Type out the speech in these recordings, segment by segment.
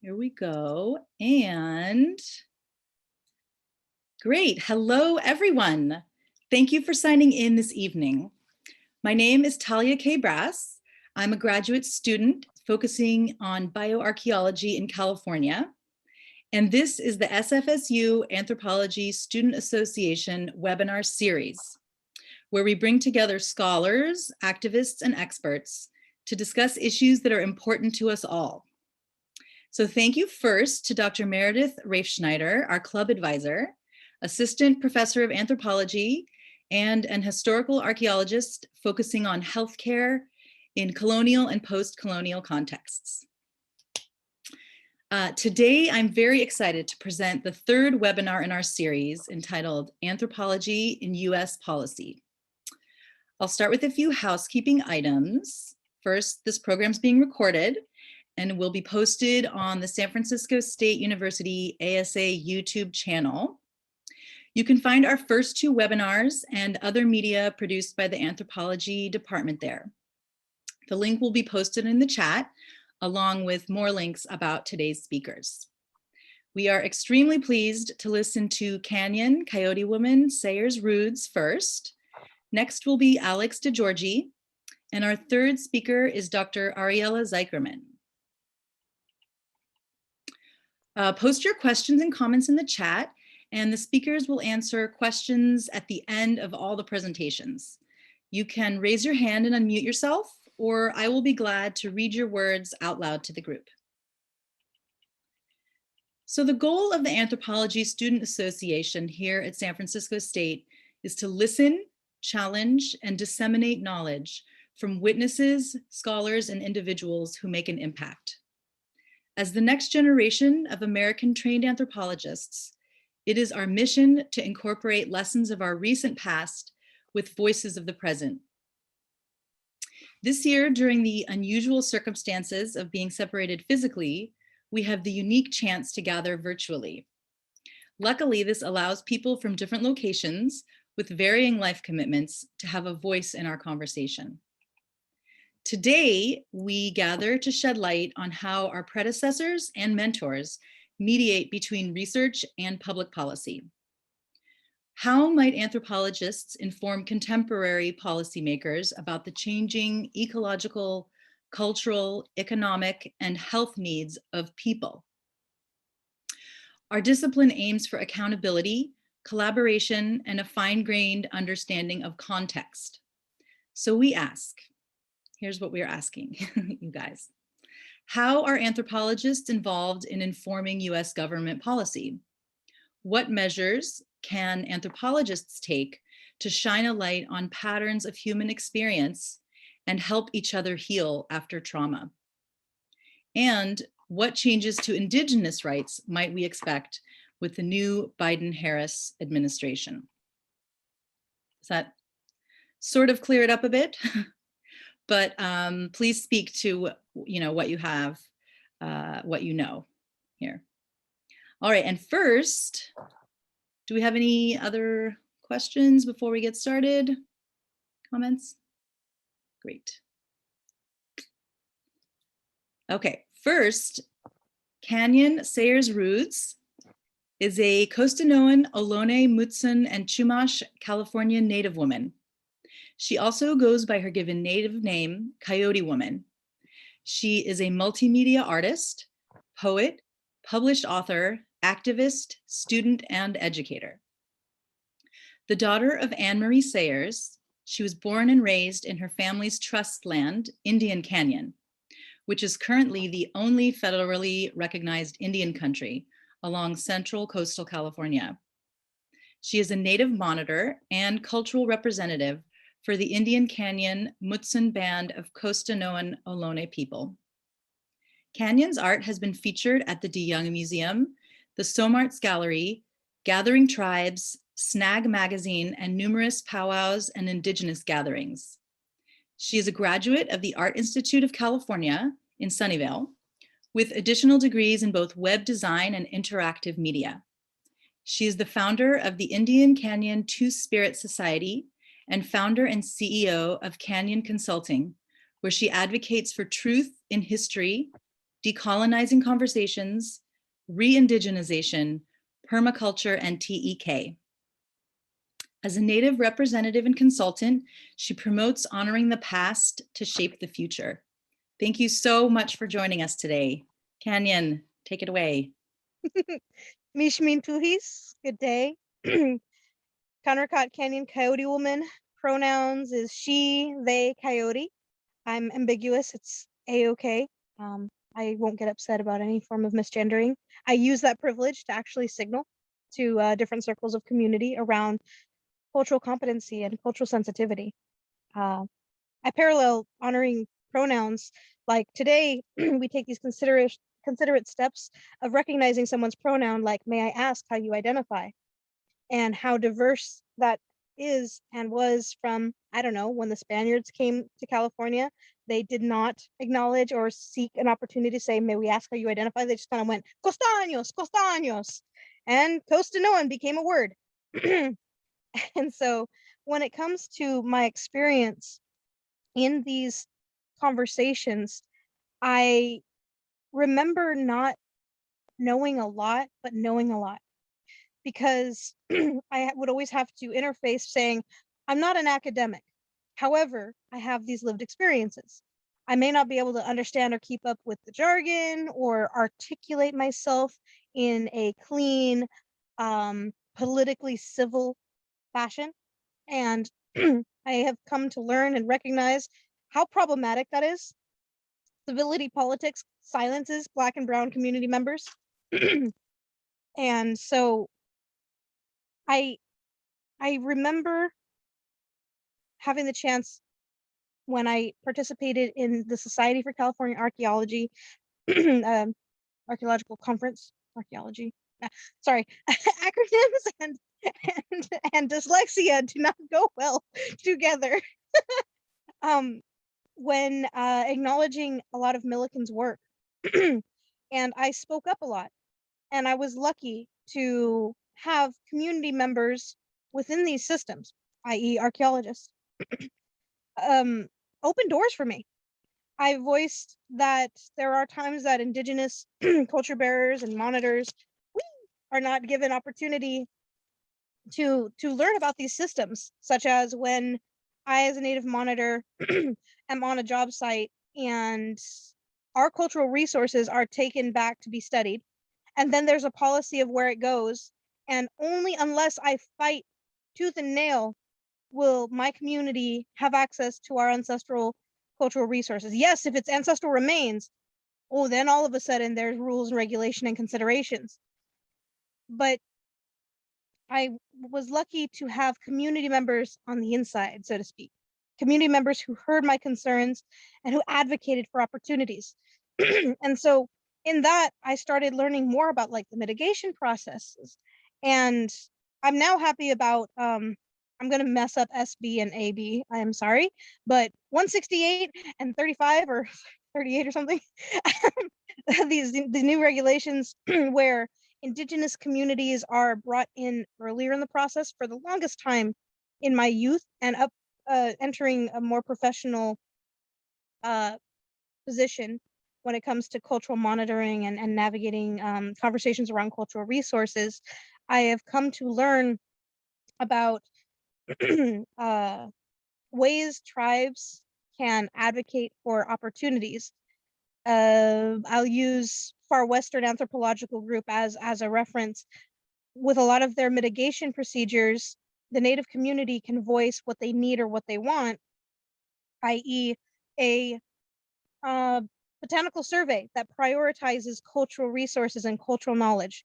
Here we go. And great. Hello, everyone. Thank you for signing in this evening. My name is Talia K. Brass. I'm a graduate student focusing on bioarchaeology in California. And this is the SFSU Anthropology Student Association webinar series, where we bring together scholars, activists, and experts to discuss issues that are important to us all. So thank you first to Dr. Meredith Rafe-Schneider, our club advisor, assistant professor of anthropology, and an historical archaeologist focusing on healthcare in colonial and post-colonial contexts. Today, I'm very excited to present the third webinar in our series entitled Anthropology in US Policy. I'll start with a few housekeeping items. First, this program's being recorded and will be posted on the San Francisco State University ASA YouTube channel. You can find our first two webinars and other media produced by the Anthropology department there. The link will be posted in the chat, along with more links about today's speakers. We are extremely pleased to listen to Kanyon, CoyoteWoman, Sayers-Roods first. Next will be Alex DeGeorgey, and our third speaker is Dr. Ariela Zycherman. Post your questions and comments in the chat, and the speakers will answer questions at the end of all the presentations. You can raise your hand and unmute yourself, or I will be glad to read your words out loud to the group. So the goal of the Anthropology Student Association here at San Francisco State is to listen, challenge, and disseminate knowledge from witnesses, scholars, and individuals who make an impact. As the next generation of American trained anthropologists, it is our mission to incorporate lessons of our recent past with voices of the present. This year, during the unusual circumstances of being separated physically, we have the unique chance to gather virtually. Luckily, this allows people from different locations with varying life commitments to have a voice in our conversation. Today, we gather to shed light on how our predecessors and mentors mediate between research and public policy. How might anthropologists inform contemporary policymakers about the changing ecological, cultural, economic, and health needs of people? Our discipline aims for accountability, collaboration, and a fine-grained understanding of context. So we ask, here's what we're asking, you guys. How are anthropologists involved in informing US government policy? What measures can anthropologists take to shine a light on patterns of human experience and help each other heal after trauma? And what changes to Indigenous rights might we expect with the new Biden-Harris administration? Does that sort of clear it up a bit? But please speak to what you have, what you know here. All right, and first, do we have any other questions before we get started? Comments? Great. Okay, first, Kanyon Sayers-Roods is a Costanoan, Ohlone, Mutsun, and Chumash, California native woman. She also goes by her given native name, CoyoteWoman. She is a multimedia artist, poet, published author, activist, student, and educator. The daughter of Anne Marie Sayers, she was born and raised in her family's trust land, Indian Kanyon, which is currently the only federally recognized Indian country along central coastal California. She is a native monitor and cultural representative for the Indian Kanyon Mutsun Band of Costanoan Ohlone people. Kanyon's art has been featured at the DeYoung Museum, the SOMArts Gallery, Gathering Tribes, Snag Magazine, and numerous powwows and Indigenous gatherings. She is a graduate of the Art Institute of California in Sunnyvale, with additional degrees in both web design and interactive media. She is the founder of the Indian Kanyon Two-Spirit Society and founder and CEO of Kanyon Consulting, where she advocates for truth in history, decolonizing conversations, re-indigenization, permaculture, and TEK. As a Native representative and consultant, she promotes honoring the past to shape the future. Thank you so much for joining us today. Kanyon, take it away. Mishmin Tuhis, good day. Kanrakat Kanyon CoyoteWoman, pronouns is she, they, coyote. I'm ambiguous, it's A-okay. I won't get upset about any form of misgendering. I use that privilege to actually signal to different circles of community around cultural competency and cultural sensitivity. I parallel honoring pronouns. Like today, we take these considerate steps of recognizing someone's pronoun, like, may I ask how you identify? And how diverse that is and was from, I don't know, when the Spaniards came to California, they did not acknowledge or seek an opportunity to say, may we ask how you identify? They just kind of went, costaños, costaños. And Costanoan became a word. And so when it comes to my experience in these conversations, I remember not knowing a lot, but knowing a lot, because I would always have to interface saying, I'm not an academic. However, I have these lived experiences. I may not be able to understand or keep up with the jargon or articulate myself in a clean, politically civil fashion. And I have come to learn and recognize how problematic that is. Civility politics silences Black and Brown community members. And so I remember having the chance when I participated in the Society for California Archaeology, archaeological conference, archaeology. Sorry, acronyms and dyslexia do not go well together. When acknowledging a lot of Milliken's work, and I spoke up a lot, and I was lucky to have community members within these systems, i.e. archaeologists, open doors for me. I voiced that there are times that Indigenous culture bearers and monitors are not given opportunity to learn about these systems, such as when I, as a Native monitor, am on a job site and our cultural resources are taken back to be studied. And then there's a policy of where it goes. And only unless I fight tooth and nail will my community have access to our ancestral cultural resources. Yes, if it's ancestral remains, oh, then all of a sudden there's rules and regulation and considerations. But I was lucky to have community members on the inside, so to speak. Community members who heard my concerns and who advocated for opportunities. And so in that, I started learning more about like the mitigation processes. And I'm now happy about, I'm gonna mess up SB and AB, I am sorry, but 168 and 35 or 38 or something, these new regulations where Indigenous communities are brought in earlier in the process. For the longest time in my youth and up entering a more professional position when it comes to cultural monitoring and navigating conversations around cultural resources, I have come to learn about ways tribes can advocate for opportunities. I'll use Far Western Anthropological Group as a reference. With a lot of their mitigation procedures, the Native community can voice what they need or what they want, i.e. a botanical survey that prioritizes cultural resources and cultural knowledge.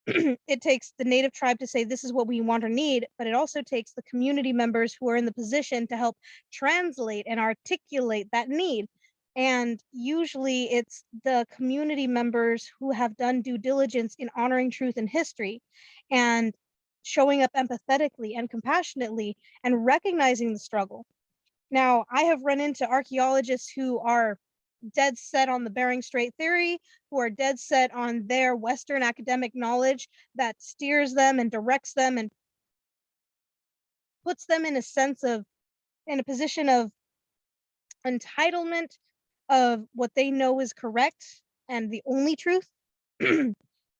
It takes the Native tribe to say, this is what we want or need, but it also takes the community members who are in the position to help translate and articulate that need. And usually it's the community members who have done due diligence in honoring truth and history and showing up empathetically and compassionately and recognizing the struggle. Now, I have run into archaeologists who are dead set on the Bering Strait theory, who are dead set on their Western academic knowledge that steers them and directs them and puts them in a position of entitlement of what they know is correct and the only truth.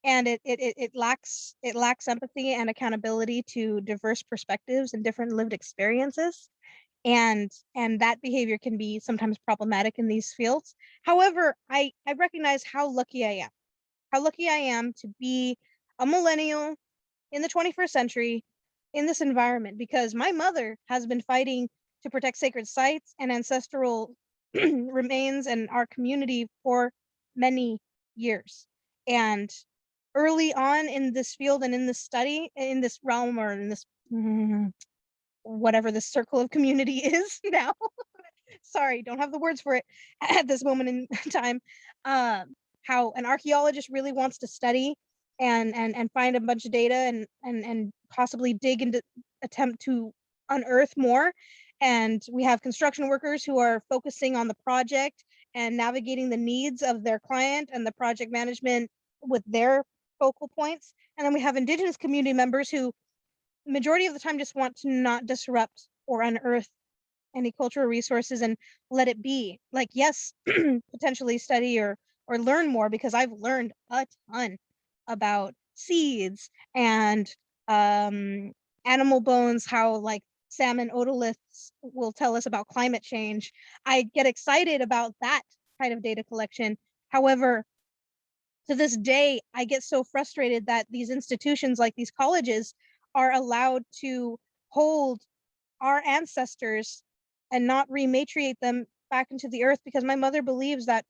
And it lacks empathy and accountability to diverse perspectives and different lived experiences. And that behavior can be sometimes problematic in these fields. However, I recognize how lucky I am to be a millennial in the 21st century in this environment, because my mother has been fighting to protect sacred sites and ancestral remains in our community for many years. And early on in this field and in this study, in this realm, or in this whatever this circle of community is now, sorry, don't have the words for it at this moment in time, how an archaeologist really wants to study and find a bunch of data and possibly dig into, attempt to unearth more. And we have construction workers who are focusing on the project and navigating the needs of their client and the project management with their focal points. And then we have Indigenous community members who majority of the time just want to not disrupt or unearth any cultural resources and let it be. Like, yes, potentially study or learn more, because I've learned a ton about seeds and animal bones, how like salmon otoliths will tell us about climate change. I get excited about that kind of data collection. However, to this day, I get so frustrated that these institutions like these colleges are allowed to hold our ancestors and not rematriate them back into the earth, because my mother believes that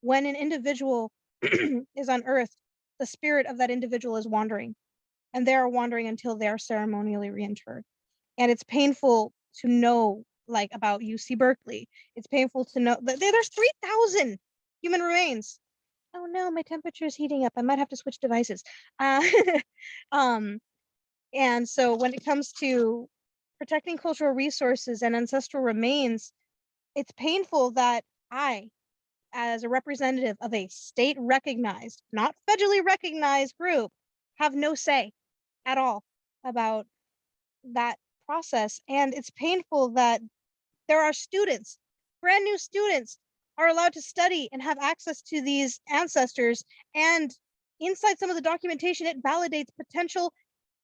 when an individual is unearthed, the spirit of that individual is wandering, and they are wandering until they are ceremonially reinterred. And it's painful to know, like, about UC Berkeley. It's painful to know that there's 3,000 human remains. Oh no, my temperature is heating up. I might have to switch devices. Um, and so when it comes to protecting cultural resources and ancestral remains, it's painful that I, as a representative of a state recognized, not federally recognized group, have no say at all about that process. And it's painful that there are students, brand new students, are allowed to study and have access to these ancestors. And inside some of the documentation, it validates potential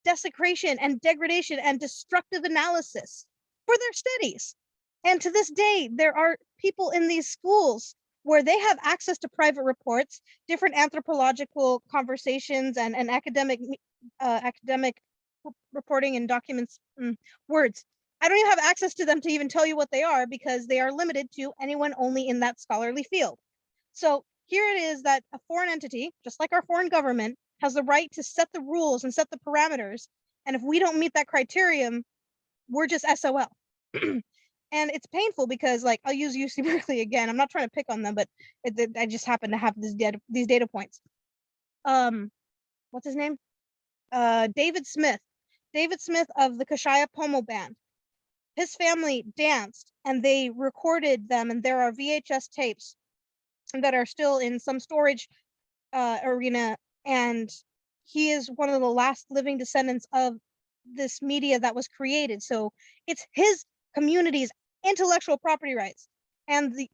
desecration and degradation and destructive analysis for their studies. And to this day, there are people in these schools where they have access to private reports, different anthropological conversations, and academic reporting and documents, words. I don't even have access to them to even tell you what they are, because they are limited to anyone only in that scholarly field. So here it is that a foreign entity, just like our foreign government, has the right to set the rules and set the parameters. And if we don't meet that criterion, we're just SOL. And it's painful because, like, I'll use UC Berkeley again. I'm not trying to pick on them, but I just happen to have these data points. What's his name? David Smith. David Smith of the Kashaya Pomo Band. His family danced and they recorded them, and there are VHS tapes that are still in some storage arena, and he is one of the last living descendants of this media that was created. So it's his community's intellectual property rights, and the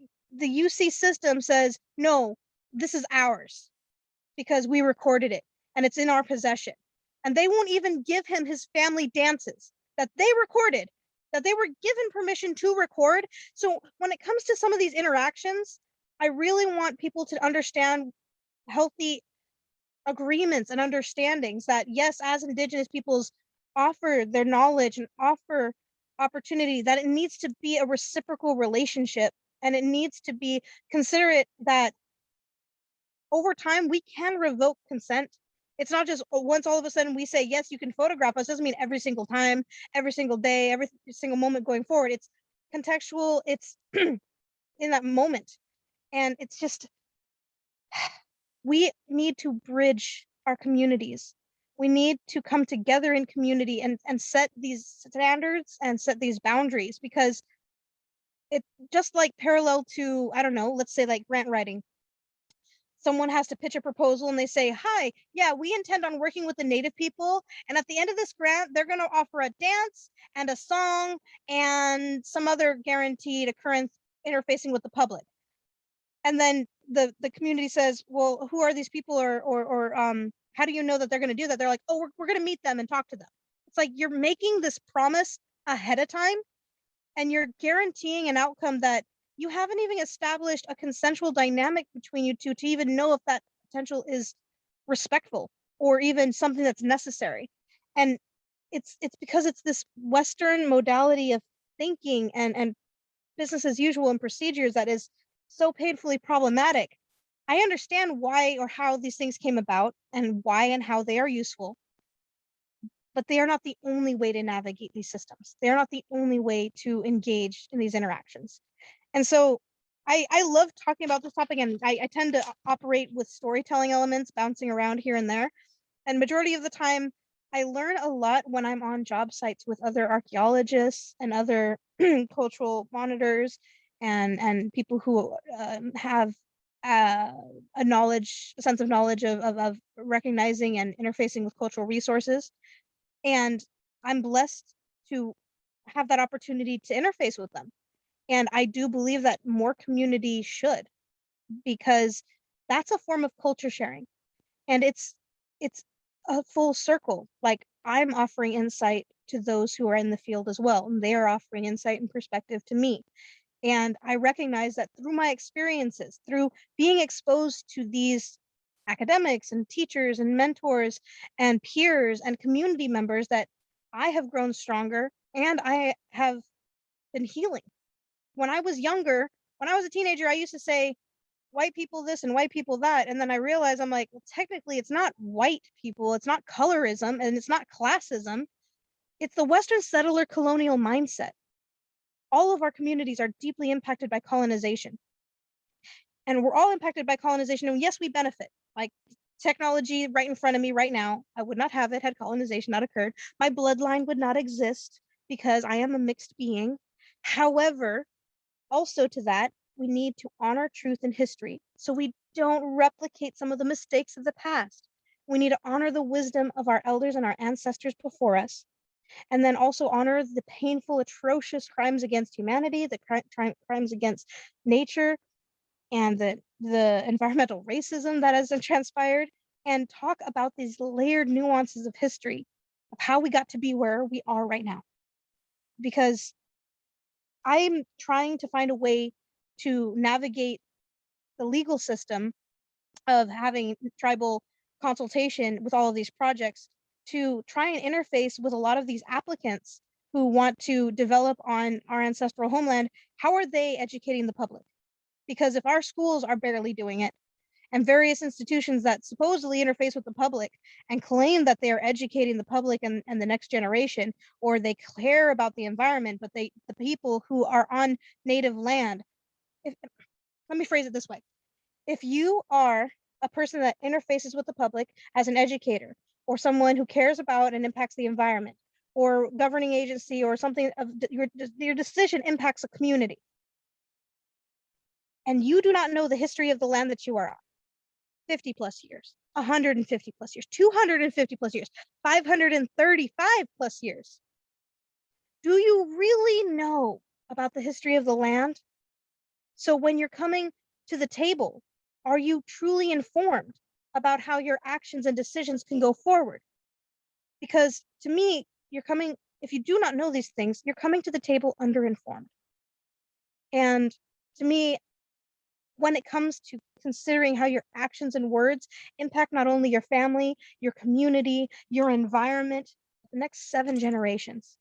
UC system says, no, this is ours because we recorded it and it's in our possession. And they won't even give him his family dances that they recorded, that they were given permission to record. So when it comes to some of these interactions, I really want people to understand healthy agreements and understandings that, yes, as Indigenous peoples offer their knowledge and offer opportunity, that it needs to be a reciprocal relationship, and it needs to be considerate that over time we can revoke consent. It's not just once all of a sudden we say, yes, you can photograph us, doesn't mean every single time, every single day, every single moment going forward. It's contextual, it's in that moment. And it's just, we need to bridge our communities. We need to come together in community and set these standards and set these boundaries, because it just like parallel to, I don't know, let's say like grant writing. Someone has to pitch a proposal and they say, hi, yeah, we intend on working with the Native people. And at the end of this grant, they're going to offer a dance and a song and some other guaranteed occurrence interfacing with the public. And then the community says, well, who are these people, or how do you know that they're going to do that? They're like, oh, we're going to meet them and talk to them. It's like you're making this promise ahead of time, and you're guaranteeing an outcome that you haven't even established a consensual dynamic between you two to even know if that potential is respectful or even something that's necessary. And it's because it's this Western modality of thinking and business as usual and procedures that is so painfully problematic. I understand why or how these things came about and why and how they are useful, but they are not the only way to navigate these systems. They are not the only way to engage in these interactions. And so I love talking about this topic, and I tend to operate with storytelling elements bouncing around here and there. And majority of the time, I learn a lot when I'm on job sites with other archaeologists and other cultural monitors and people who have a sense of knowledge of recognizing and interfacing with cultural resources. And I'm blessed to have that opportunity to interface with them. And I do believe that more community should, because that's a form of culture sharing. And it's a full circle. Like, I'm offering insight to those who are in the field as well, and they are offering insight and perspective to me. And I recognize that through my experiences, through being exposed to these academics and teachers and mentors and peers and community members, that I have grown stronger and I have been healing. When I was younger, when I was a teenager, I used to say, white people this and white people that. And then I realized, I'm like, well, technically it's not white people, it's not colorism, and it's not classism. It's the Western settler colonial mindset. All of our communities are deeply impacted by colonization. And we're all impacted by colonization. And yes, we benefit. Like, technology right in front of me right now, I would not have it had colonization not occurred. My bloodline would not exist because I am a mixed being. However, also to that, we need to honor truth in history so we don't replicate some of the mistakes of the past. We need to honor the wisdom of our elders and our ancestors before us, and then also honor the painful, atrocious crimes against humanity, the crimes against nature, and the environmental racism that has transpired, and talk about these layered nuances of history, of how we got to be where we are right now. Because I'm trying to find a way to navigate the legal system of having tribal consultation with all of these projects to try and interface with a lot of these applicants who want to develop on our ancestral homeland. How are they educating the public? Because if our schools are barely doing it, and various institutions that supposedly interface with the public and claim that they are educating the public and the next generation, or they care about the environment, but the people who are on native land, let me phrase it this way. If you are a person that interfaces with the public as an educator, or someone who cares about and impacts the environment, or governing agency, or something of your decision impacts a community, and you do not know the history of the land that you are on, 50 plus years, 150 plus years, 250 plus years, 535 plus years. Do you really know about the history of the land? So when you're coming to the table, are you truly informed about how your actions and decisions can go forward? Because to me, if you do not know these things, you're coming to the table underinformed. And to me, when it comes to considering how your actions and words impact not only your family, your community, your environment, the next 7 generations,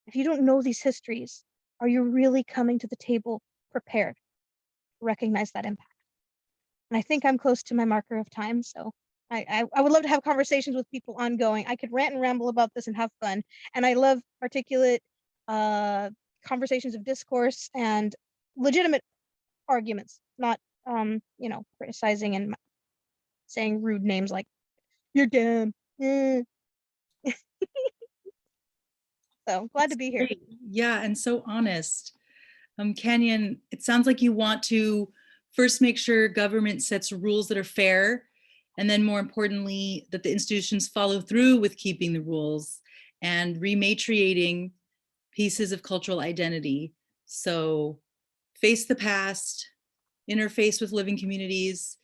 if you don't know these histories, are you really coming to the table prepared to recognize that impact? And I think I'm close to my marker of time, so I would love to have conversations with people ongoing. I could rant and ramble about this and have fun, and I love articulate conversations of discourse and legitimate arguments, not criticizing and saying rude names like "you're dumb." So glad to be here. Great. Yeah, and so honest. Kanyon, it sounds like you want to first make sure government sets rules that are fair, and then more importantly, that the institutions follow through with keeping the rules and rematriating pieces of cultural identity. So face the past, interface with living communities.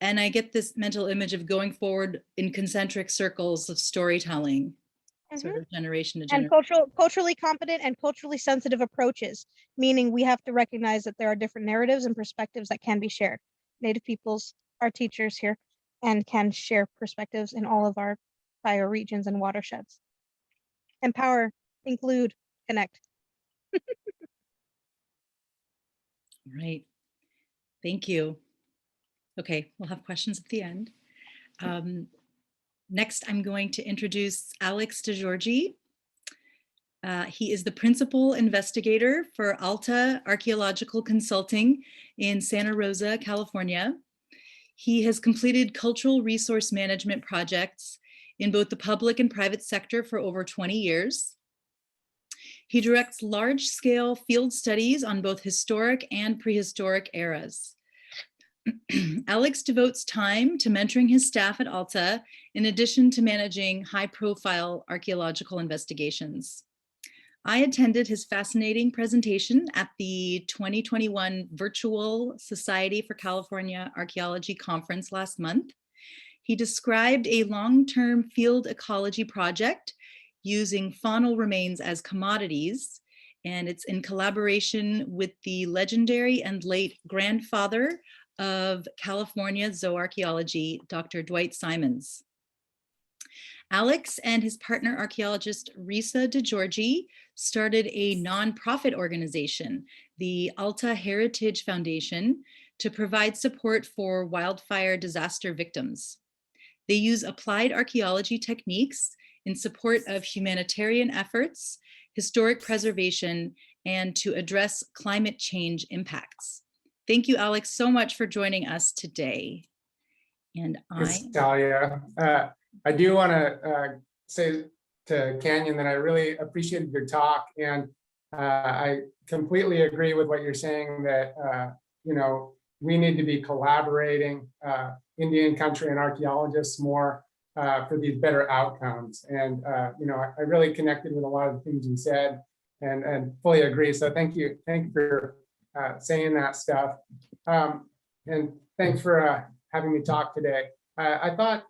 And I get this mental image of going forward in concentric circles of storytelling, sort of generation to And generation. culturally competent and culturally sensitive approaches, meaning we have to recognize that there are different narratives and perspectives that can be shared. Native peoples are teachers here and can share perspectives in all of our bioregions and watersheds. Empower, include, connect. Right. Thank you. Okay, we'll have questions at the end. Next, I'm going to introduce Alex DeGeorgey. He is the principal investigator for Alta Archaeological Consulting in Santa Rosa, California. He has completed cultural resource management projects in both the public and private sector for over 20 years. He directs large-scale field studies on both historic and prehistoric eras. Alex devotes time to mentoring his staff at Alta, in addition to managing high-profile archaeological investigations. I attended his fascinating presentation at the 2021 Virtual Society for California Archaeology Conference last month. He described a long-term field ecology project using faunal remains as commodities, and it's in collaboration with the legendary and late grandfather of California zooarchaeology, Dr. Dwight Simons. Alex and his partner archaeologist Risa DeGeorgey started a nonprofit organization, the Alta Heritage Foundation, to provide support for wildfire disaster victims. They use applied archaeology techniques in support of humanitarian efforts, historic preservation, and to address climate change impacts. Thank you, Alex, so much for joining us today. And Thanks, Talia. I do want to say to Kanyon that I really appreciated your talk, and I completely agree with what you're saying, that you know, we need to be collaborating, Indian country and archaeologists, more for these better outcomes. And you know, I really connected with a lot of the things you said, and fully agree. So thank you for saying that stuff, and thanks for having me talk today. I thought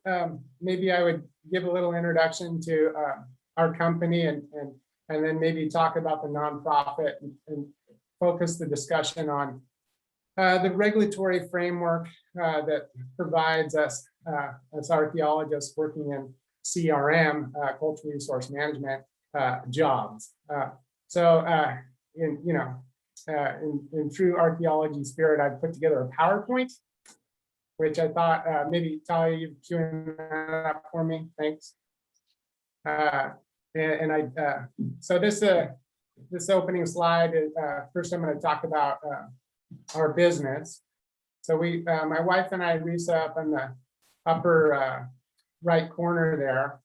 maybe I would give a little introduction to our company, and then maybe talk about the nonprofit, and focus the discussion on the regulatory framework that provides us as archaeologists working in CRM, cultural resource management, jobs. In true archaeology spirit, I've put together a PowerPoint, which I thought maybe Talia, you've queuing that up for me. Thanks. So this opening slide is first I'm going to talk about our business. So my wife and I, Risa, up in the upper right corner there,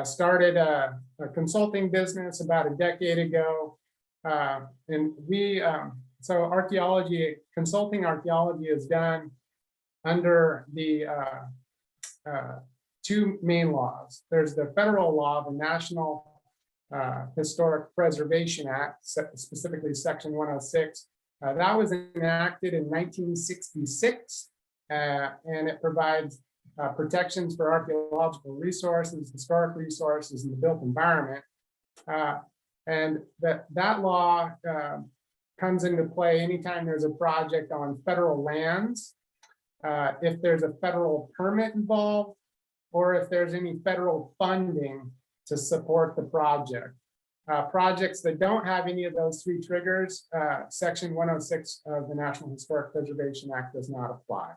started a consulting business about a decade ago, and so consulting archaeology is done under the two main laws. There's the federal law, the National Historic Preservation Act, specifically Section 106. That was enacted in 1966, and it provides protections for archaeological resources, historic resources, and the built environment. And that law comes into play anytime there's a project on federal lands, if there's a federal permit involved, or if there's any federal funding to support the project. Projects that don't have any of those three triggers, Section 106 of the National Historic Preservation Act does not apply.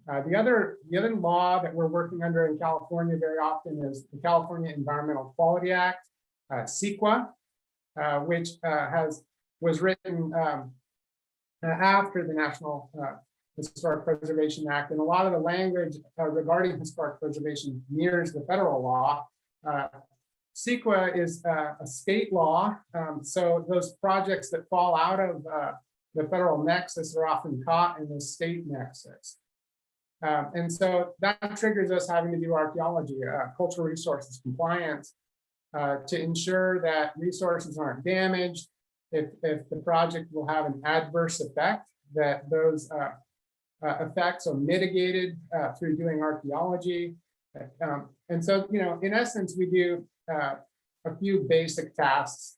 The other law that we're working under in California very often is the California Environmental Quality Act, CEQA, which was written after the National Historic Preservation Act, and a lot of the language regarding historic preservation mirrors the federal law. CEQA is a state law, so those projects that fall out of the federal nexus are often caught in the state nexus. And so that triggers us having to do archaeology, cultural resources compliance, to ensure that resources aren't damaged. If the project will have an adverse effect, that those effects are mitigated through doing archaeology. And so, in essence, we do a few basic tasks.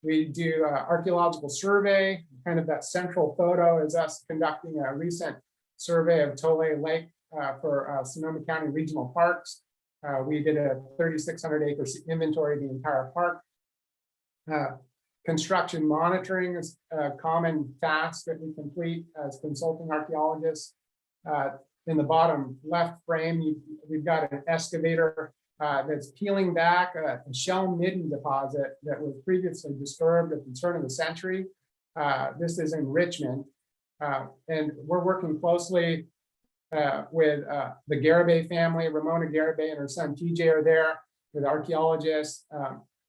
We do archaeological survey. Kind of that central photo is us conducting a recent survey of Tole Lake for Sonoma County Regional Parks. We did a 3,600 acre inventory of the entire park. Construction monitoring is a common task that we complete as consulting archaeologists. In the bottom left frame, we've got an excavator that's peeling back a shell midden deposit that was previously disturbed at the turn of the century. This is in Richmond, and we're working closely with the Garibay family. Ramona Garibay and her son TJ are there with archaeologists.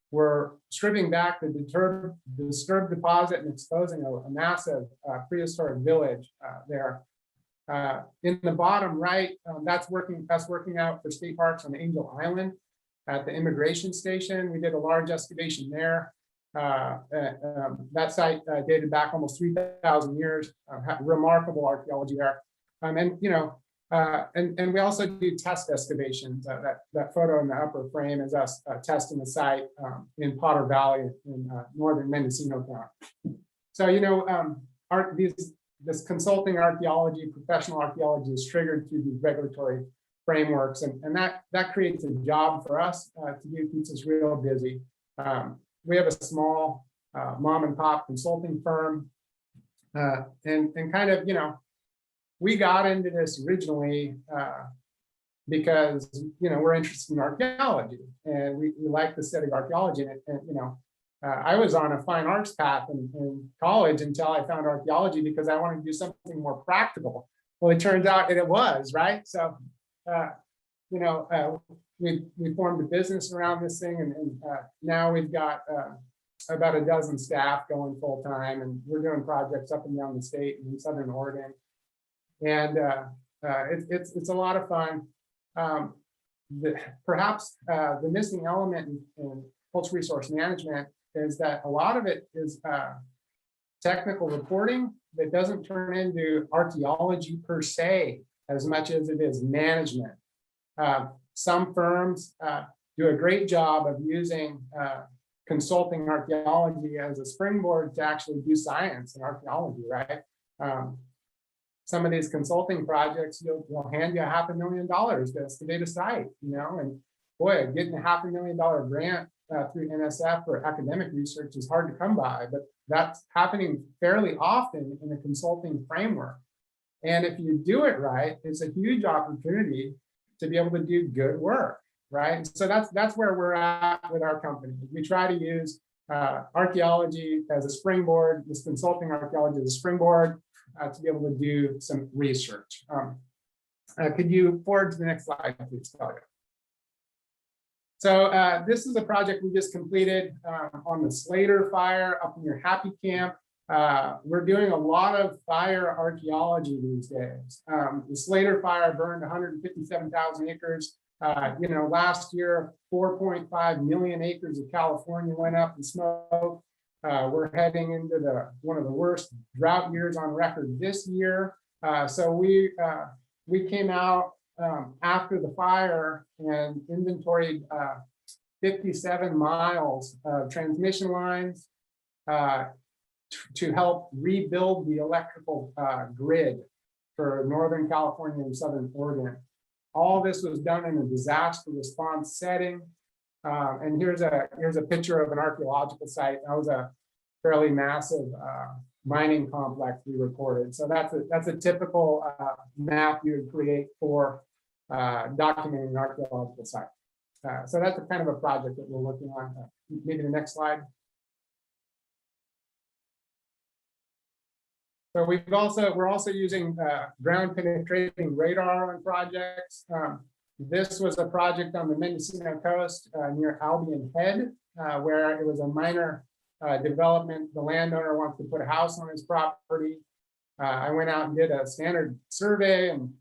We're stripping back the disturbed deposit and exposing a massive prehistoric village there. In the bottom right, that's working out for state parks on Angel Island at the immigration station. We did a large excavation there. That site dated back almost 3,000 years. Remarkable archaeology there. And we also do test excavations. That photo in the upper frame is us testing the site in Potter Valley in northern Mendocino County. So this consulting archaeology, professional archaeology is triggered through these regulatory frameworks, and that creates a job for us to do, keeps us real busy. We have a small mom and pop consulting firm, and kind of, we got into this originally because, we're interested in archaeology, and we like the study of archaeology, and I was on a fine arts path in college until I found archaeology because I wanted to do something more practical. Well, it turns out it was, right? So, we formed a business around this thing, and now we've got about a dozen staff going full time, and we're doing projects up and down the state in Southern Oregon, and it's a lot of fun. Perhaps the missing element in cultural resource management is that a lot of it is technical reporting that doesn't turn into archaeology per se as much as it is management. Some firms do a great job of using consulting archaeology as a springboard to actually do science and archaeology, right? Some of these consulting projects will hand you $500,000 to excavate a site, and boy, getting a $500,000 grant through NSF for academic research is hard to come by, but that's happening fairly often in the consulting framework. And if you do it right, it's a huge opportunity to be able to do good work, right? So that's where we're at with our company. We try to use archaeology as a springboard, this consulting archaeology as a springboard to be able to do some research. Could you forward to the next slide, please, Talia? So this is a project we just completed on the Slater fire up near Happy Camp. We're doing a lot of fire archaeology these days. The Slater fire burned 157,000 acres. Last year, 4.5 million acres of California went up in smoke. We're heading into one of the worst drought years on record this year. So we came out after the fire and inventoried 57 miles of transmission lines to help rebuild the electrical grid for Northern California and Southern Oregon. All this was done in a disaster response setting. And here's a picture of an archaeological site. That was a fairly massive mining complex we recorded. So that's a typical map you would create for documenting an archaeological site. So that's a kind of a project that we're working on. Maybe the next slide. So we're also using ground penetrating radar on projects. This was a project on the Mendocino coast near Albion Head, where it was a minor development. The landowner wants to put a house on his property. I went out and did a standard survey and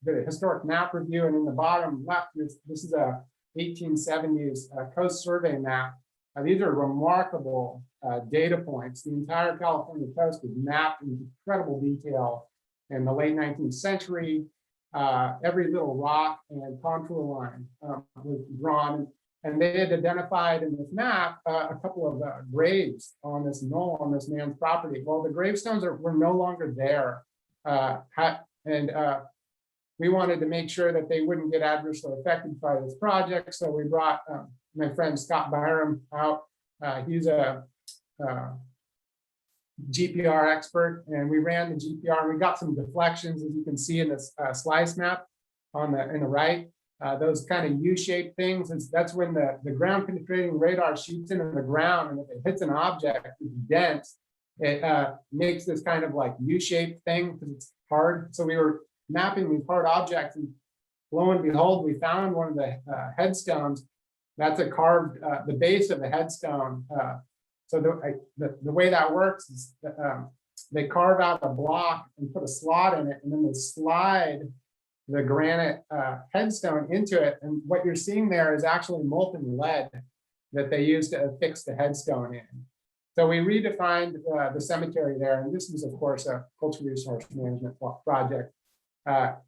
did a historic map review. And in the bottom left, this is a 1870s coast survey map. These are remarkable data points. The entire California coast is mapped in incredible detail. in the late 19th century. Every little rock and contour line was drawn, and they had identified in this map a couple of graves on this knoll on this man's property. Well, the gravestones were no longer there, we wanted to make sure that they wouldn't get adversely affected by this project. So we brought my friend Scott Byram out. He's a GPR expert, and we ran the GPR, and we got some deflections, as you can see in this slice map on the right. Those kind of U-shaped things, that's when the ground penetrating radar shoots into the ground, and if it hits an object that's dense, it makes this kind of like U-shaped thing because it's hard. So we were mapping these hard objects, and lo and behold, we found one of the headstones. That's a carved, the base of the headstone. So the way that works is they carve out a block and put a slot in it, and then they slide the granite headstone into it. And what you're seeing there is actually molten lead that they used to affix the headstone in. So we redefined the cemetery there, and this is, of course, a cultural resource management project.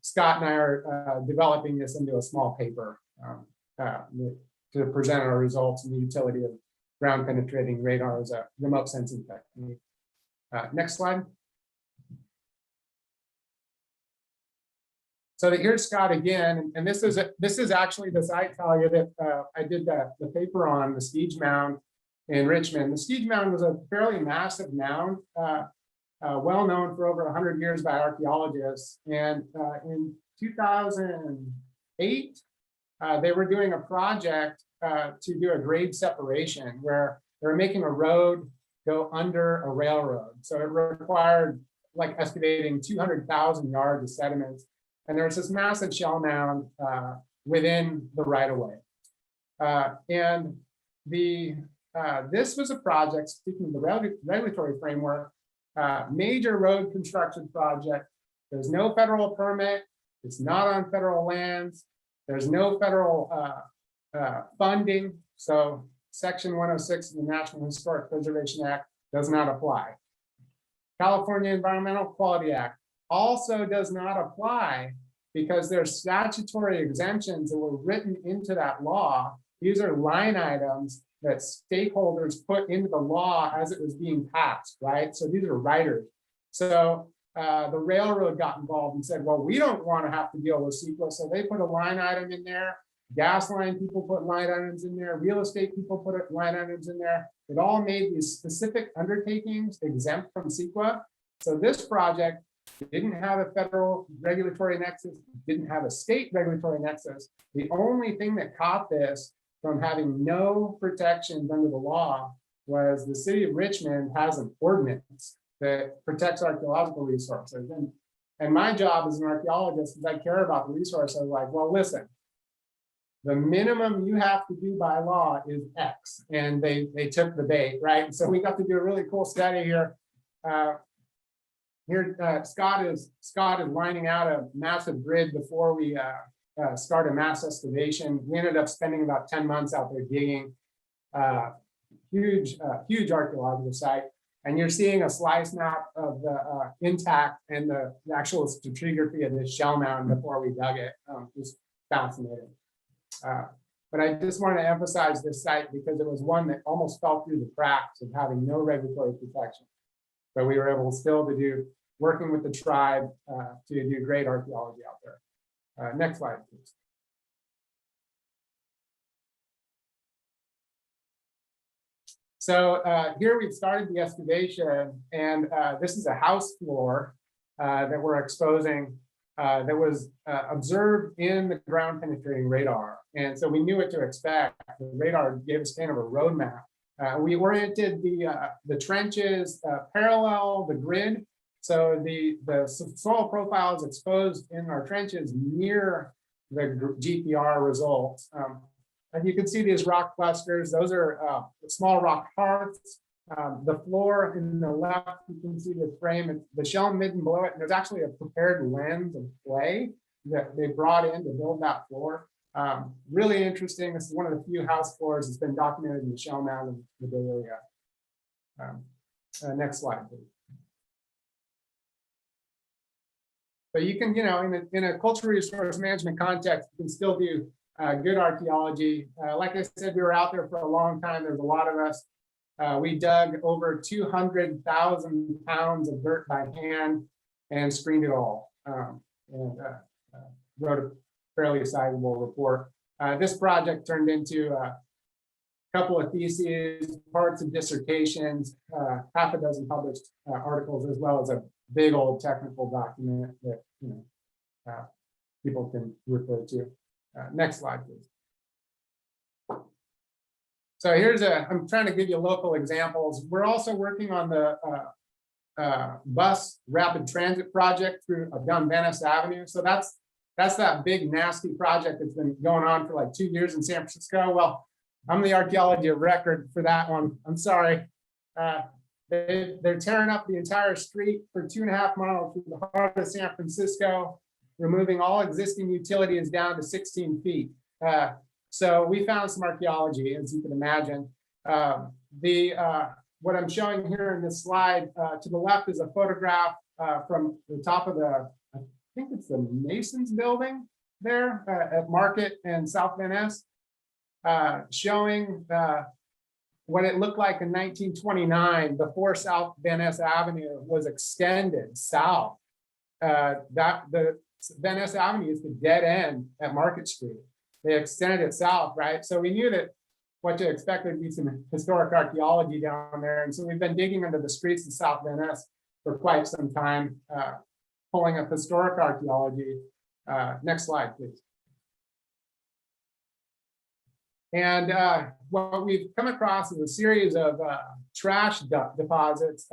Scott and I are developing this into a small paper to present our results and the utility of ground penetrating radar as a remote sensing technique. Next slide. So here's Scott again, and this is actually the site failure that I did the paper on, the Steege Mound in Richmond. The Steege Mound was a fairly massive mound, well known for over 100 years by archaeologists. And in 2008, they were doing a project to do a grade separation where they were making a road go under a railroad. So it required like excavating 200,000 yards of sediments. And there's this massive shell mound within the right-of-way. And this was a project, speaking of the regulatory framework, major road construction project. There's no federal permit. It's not on federal lands. There's no federal funding. So Section 106 of the National Historic Preservation Act does not apply. California Environmental Quality Act also does not apply because there's statutory exemptions that were written into that law. These are line items that stakeholders put into the law as it was being passed, right? So these are riders. So the railroad got involved and said, well, we don't want to have to deal with CEQA. So they put a line item in there. Gas line people put line items in there. Real estate people put line items in there. It all made these specific undertakings exempt from CEQA. So this project didn't have a federal regulatory nexus, didn't have a state regulatory nexus. The only thing that caught this from having no protections under the law was the city of Richmond has an ordinance that protects archaeological resources. And my job as an archaeologist, because I care about the resource, I was like, well, listen, the minimum you have to do by law is X. And they took the bait, right? And so we got to do a really cool study here. Scott is lining out a massive grid before we start a mass excavation. We ended up spending about 10 months out there digging. Huge archaeological site. And you're seeing a slice map of the intact and the actual stratigraphy of this shell mound before we dug it. Just fascinating. But I just want to emphasize this site because it was one that almost fell through the cracks of having no regulatory protection. But we were able still to do, working with the tribe to do great archaeology out there. Next slide, please. So here we've started the excavation, and this is a house floor that we're exposing that was observed in the ground penetrating radar. And so we knew what to expect. The radar gave us kind of a roadmap. We oriented the trenches parallel the grid. So the soil profile is exposed in our trenches near the GPR results. And you can see these rock clusters. Those are small rock hearths. The floor in the left, you can see the frame, the shell midden below it. And there's actually a prepared lens of clay that they brought in to build that floor. Really interesting. This is one of the few house floors that's been documented in the shell mound in the Bay Area. Next slide, please. But you can, in a cultural resource management context, you can still do good archaeology. Like I said, we were out there for a long time. There's a lot of us. We dug over 200,000 pounds of dirt by hand and screened it all, and wrote a fairly sizable report. This project turned into a couple of theses, parts of dissertations, half a dozen published articles, as well as a big old technical document that people can refer to. Next slide, please. So I'm trying to give you local examples. We're also working on the bus rapid transit project down Venice Avenue. So that's that big nasty project that's been going on for like 2 years in San Francisco. Well, I'm the archaeology of record for that one. I'm sorry. They're tearing up the entire street for 2.5 miles through the heart of San Francisco, removing all existing utilities down to 16 feet. So we found some archaeology, as you can imagine. What I'm showing here in this slide to the left is a photograph from the top of I think it's the Masons building there at Market and South Van Ness, showing what it looked like in 1929 before South Van Ness Avenue was extended south. The Van Ness Avenue is the dead end at Market Street. They extended it south, right? So we knew that what to expect would be some historic archaeology down there. And so we've been digging into the streets of South Van Ness for quite some time, pulling up historic archaeology. Next slide, please. And what we've come across is a series of trash deposits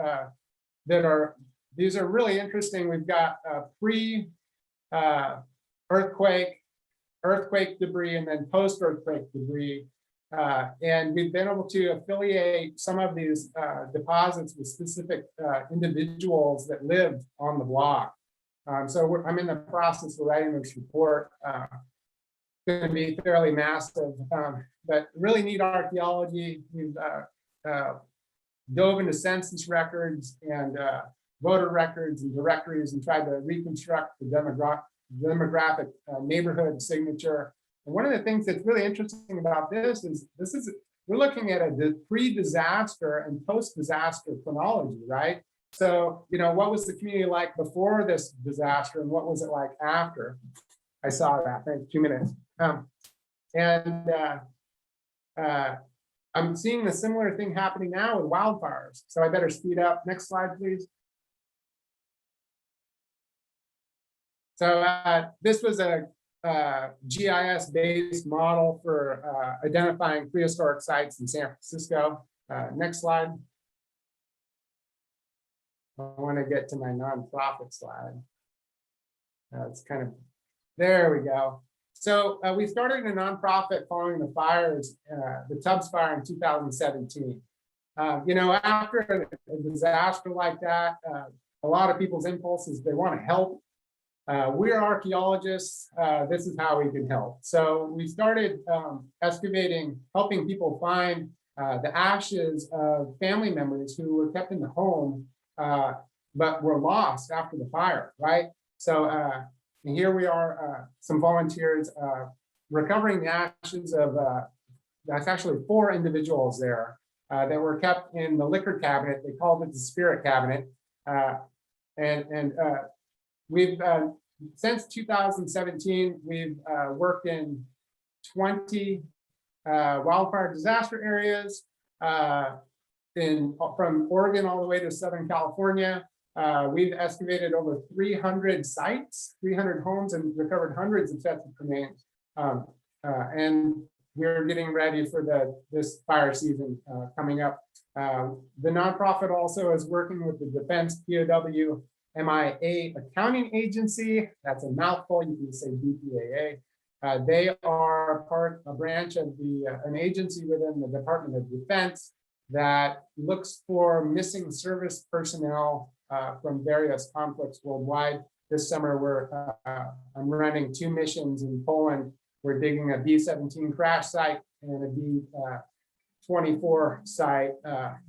these are really interesting. We've got earthquake debris, and then post-earthquake debris. And we've been able to affiliate some of these deposits with specific individuals that lived on the block. So I'm in the process of writing this report. It's going to be fairly massive, but really neat archaeology. We've dove into census records and voter records and directories and tried to reconstruct the demographic neighborhood signature. And one of the things that's really interesting about this is we're looking at a pre-disaster and post-disaster chronology, right? So, what was the community like before this disaster and what was it like after? I saw that, thanks, 2 minutes. I'm seeing a similar thing happening now with wildfires. So I better speed up. Next slide, please. So this was a GIS-based model for identifying prehistoric sites in San Francisco. Next slide. I want to get to my nonprofit slide. It's kind of, there we go. So we started a nonprofit following the fires, the Tubbs fire in 2017. After a disaster like that, a lot of people's impulses, they want to help. We're archaeologists. This is how we can help. So we started excavating, helping people find the ashes of family members who were kept in the home, but were lost after the fire, right? So and here we are, some volunteers recovering the ashes of, that's actually 4 individuals there that were kept in the liquor cabinet. They called it the spirit cabinet. We've, since 2017, we've worked in 20 wildfire disaster areas from Oregon all the way to Southern California. We've excavated over 300 sites, 300 homes, and recovered hundreds of sets of remains. And we're getting ready for this fire season coming up. The nonprofit also is working with the Defense POW MIA Accounting Agency. That's a mouthful. You can say DPAA. They are a branch of an agency within the Department of Defense that looks for missing service personnel from various conflicts worldwide. This summer, I'm running 2 missions in Poland. We're digging a B-17 crash site and a B-24 site,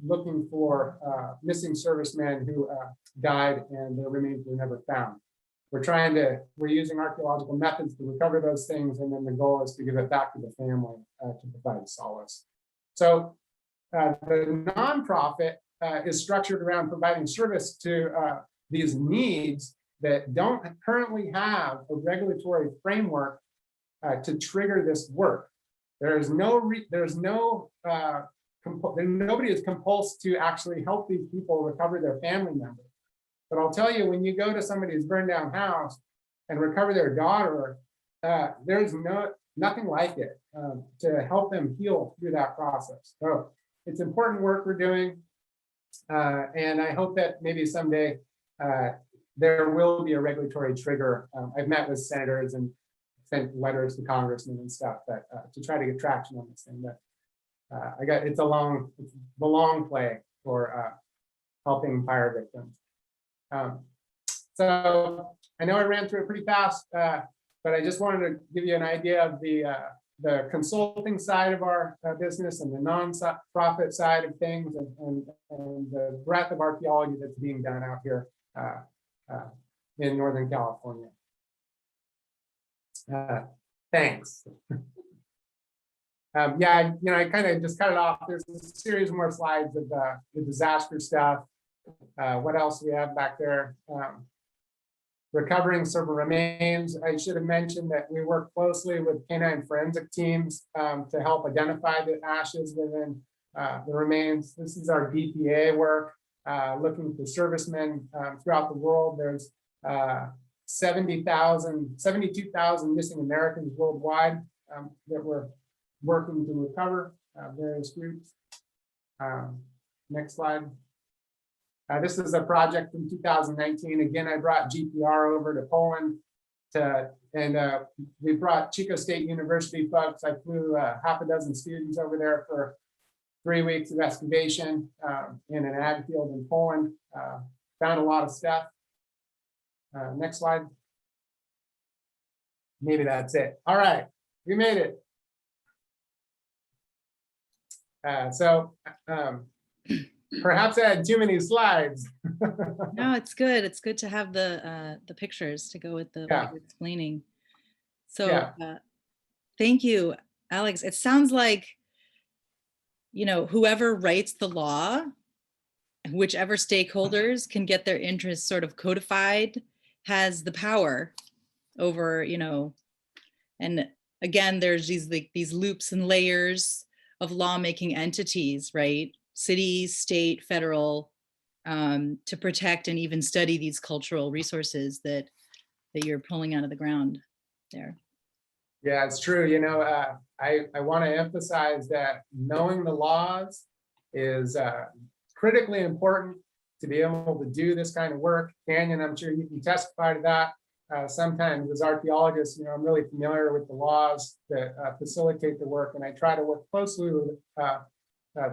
looking for missing servicemen who died and their remains were never found. we're using archaeological methods to recover those things, and then the goal is to give it back to the family to provide solace. So the nonprofit is structured around providing service to these needs that don't currently have a regulatory framework to trigger this work. Nobody is compulsed to actually help these people recover their family members. But I'll tell you, when you go to somebody's burned down house and recover their daughter, there's nothing like it to help them heal through that process. So it's important work we're doing. And I hope that maybe someday there will be a regulatory trigger. I've met with senators and sent letters to congressmen and stuff that to try to get traction on this thing. But it's the long play for helping fire victims. So I know I ran through it pretty fast, but I just wanted to give you an idea of the consulting side of our business and the non-profit side of things, and the breadth of archaeology that's being done out here in Northern California. Thanks. Yeah, I kind of just cut it off. There's a series more slides of the disaster stuff. What else do we have back there? Recovering server remains. I should have mentioned that we work closely with canine forensic teams to help identify the ashes within the remains. This is our DPA work, looking for servicemen throughout the world. There's 72,000 missing Americans worldwide that we're working to recover, various groups. Next slide. This is a project from 2019. Again, I brought GPR over to Poland and we brought Chico State University folks. I flew half a dozen students over there for 3 weeks of excavation in an ag field in Poland. Found a lot of stuff. Next slide. Maybe that's it. All right, we made it. Perhaps I had too many slides. No, it's good. It's good to have the pictures to go with the what you're explaining. So thank you, Alex. It sounds like, whoever writes the law, whichever stakeholders can get their interests sort of codified, has the power over, and again, there's these loops and layers of lawmaking entities, right? City, state, federal, to protect and even study these cultural resources that you're pulling out of the ground there. Yeah, it's true. I want to emphasize that knowing the laws is critically important to be able to do this kind of work. Kanyon, I'm sure you can testify to that. Sometimes as archaeologists, I'm really familiar with the laws that facilitate the work, and I try to work closely with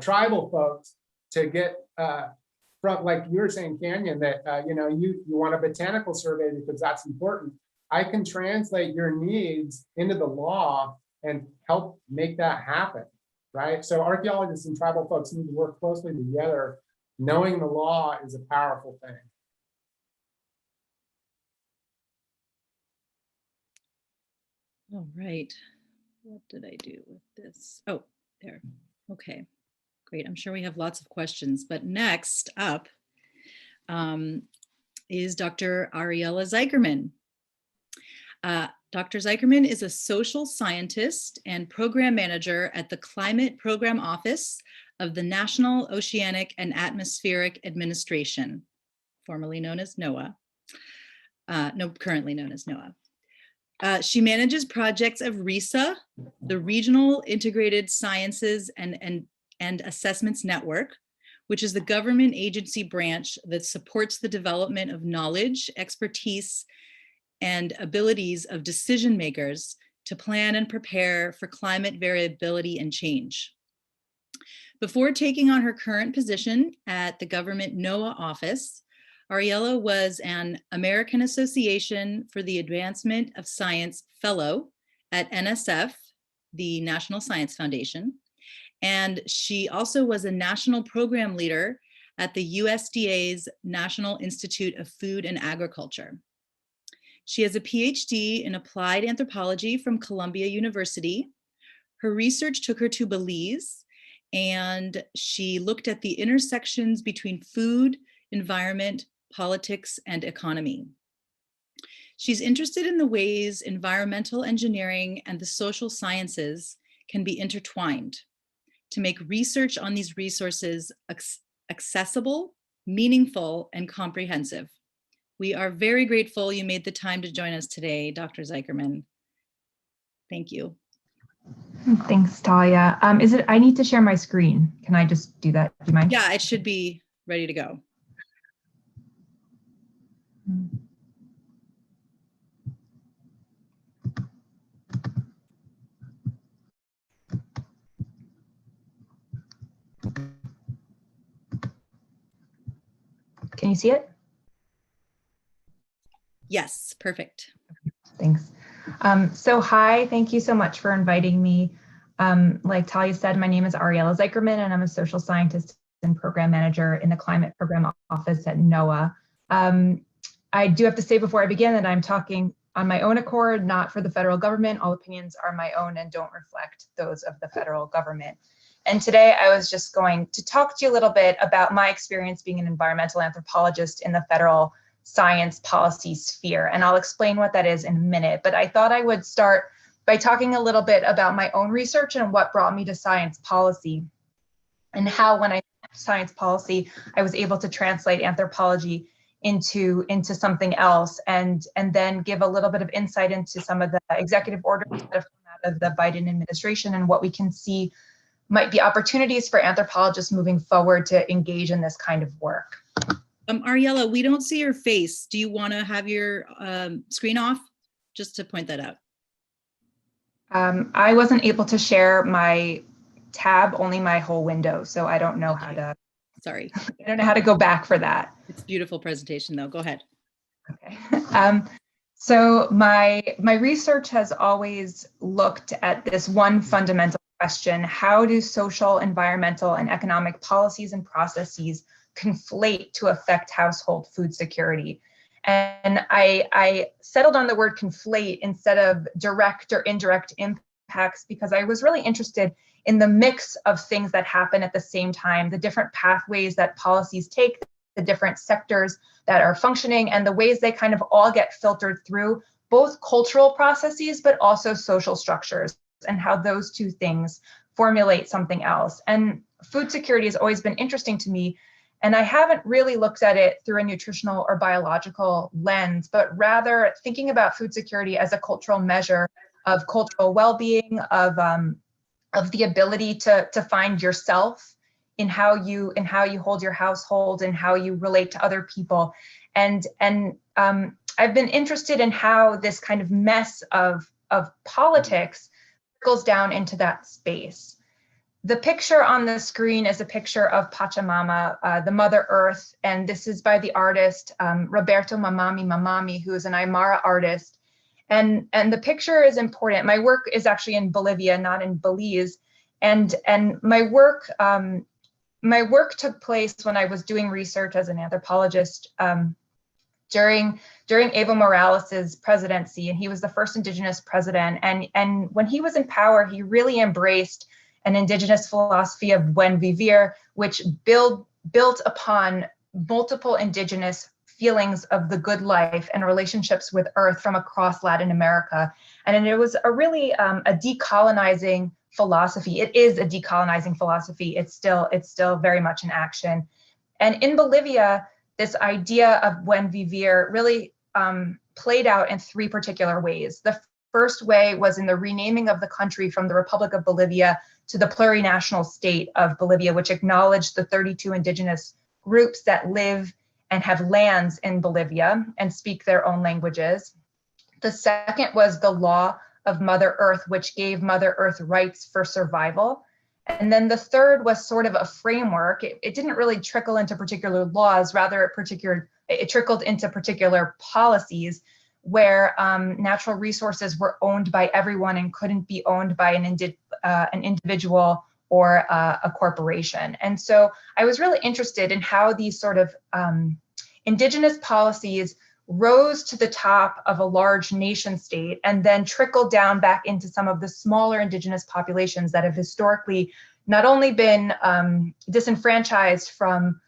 tribal folks to get from, like you were saying, Kanyon, that you want a botanical survey because that's important. I can translate your needs into the law and help make that happen, right? So archaeologists and tribal folks need to work closely together. Knowing the law is a powerful thing. All right, what did I do with this? Oh, there, okay. Great, I'm sure we have lots of questions, but next up is Dr. Ariela Zycherman. Dr. Zycherman is a social scientist and program manager at the Climate Program Office of the National Oceanic and Atmospheric Administration, formerly known as NOAA. Currently known as NOAA. She manages projects of RISA, the Regional Integrated Sciences and Assessments Network, which is the government agency branch that supports the development of knowledge, expertise, and abilities of decision makers to plan and prepare for climate variability and change. Before taking on her current position at the government NOAA office, Ariela was an American Association for the Advancement of Science Fellow at NSF, the National Science Foundation, and she also was a national program leader at the USDA's National Institute of Food and Agriculture. She has a PhD in applied anthropology from Columbia University. Her research took her to Belize, and she looked at the intersections between food, environment, politics, and economy. She's interested in the ways environmental engineering and the social sciences can be intertwined to make research on these resources accessible, meaningful, and comprehensive. We are very grateful you made the time to join us today, Dr. Zycherman. Thank you. Thanks, Talia. I need to share my screen. Can I just do that? Do you mind? Yeah, it should be ready to go. Can you see it? Yes, perfect. Thanks. So hi, thank you so much for inviting me. Like Talia said, my name is Ariela Zycherman, and I'm a social scientist and program manager in the climate program office at NOAA. I do have to say before I begin that I'm talking on my own accord, not for the federal government. All opinions are my own and don't reflect those of the federal government. And today I was just going to talk to you a little bit about my experience being an environmental anthropologist in the federal science policy sphere. And I'll explain what that is in a minute, but I thought I would start by talking a little bit about my own research and what brought me to science policy, and how when I science policy, I was able to translate anthropology into something else, and then give a little bit of insight into some of the executive orders that have come out of the Biden administration and what we can see might be opportunities for anthropologists moving forward to engage in this kind of work. Ariela, we don't see your face. Do you want to have your screen off? Just to point that out. I wasn't able to share my tab, only my whole window, so I don't know how to. Sorry. I don't know how to go back for that. It's a beautiful presentation though. Go ahead. Okay. So my research has always looked at this one fundamental question: how do social, environmental, and economic policies and processes conflate to affect household food security? And I settled on the word conflate instead of direct or indirect impacts, because I was really interested in the mix of things that happen at the same time, the different pathways that policies take, the different sectors that are functioning, and the ways they kind of all get filtered through both cultural processes, but also social structures, and how those two things formulate something else. And food security has always been interesting to me, and I haven't really looked at it through a nutritional or biological lens, but rather thinking about food security as a cultural measure of cultural well-being, of the ability to find yourself in how you hold your household and how you relate to other people. And I've been interested in how this kind of mess of politics trickles down into that space. The picture on the screen is a picture of Pachamama, the Mother Earth, and this is by the artist Roberto Mamami, who is an Aymara artist. And the picture is important. My work is actually in Bolivia, not in Belize, and my work took place when I was doing research as an anthropologist during Evo Morales's presidency, and he was the first Indigenous president. And when he was in power, he really embraced an Indigenous philosophy of buen vivir, which built upon multiple Indigenous feelings of the good life and relationships with Earth from across Latin America. And it was a really a decolonizing philosophy. It is a decolonizing philosophy. It's still very much in action. And in Bolivia, this idea of buen vivir really played out in three particular ways. The first way was in the renaming of the country from the Republic of Bolivia to the plurinational state of Bolivia, which acknowledged the 32 indigenous groups that live and have lands in Bolivia and speak their own languages. The second was the law of Mother Earth, which gave Mother Earth rights for survival. And then the third was sort of a framework. It didn't really trickle into particular laws, rather it trickled into particular policies where natural resources were owned by everyone and couldn't be owned by an individual or a corporation. And so I was really interested in how these sort of indigenous policies rose to the top of a large nation state and then trickled down back into some of the smaller indigenous populations that have historically not only been disenfranchised from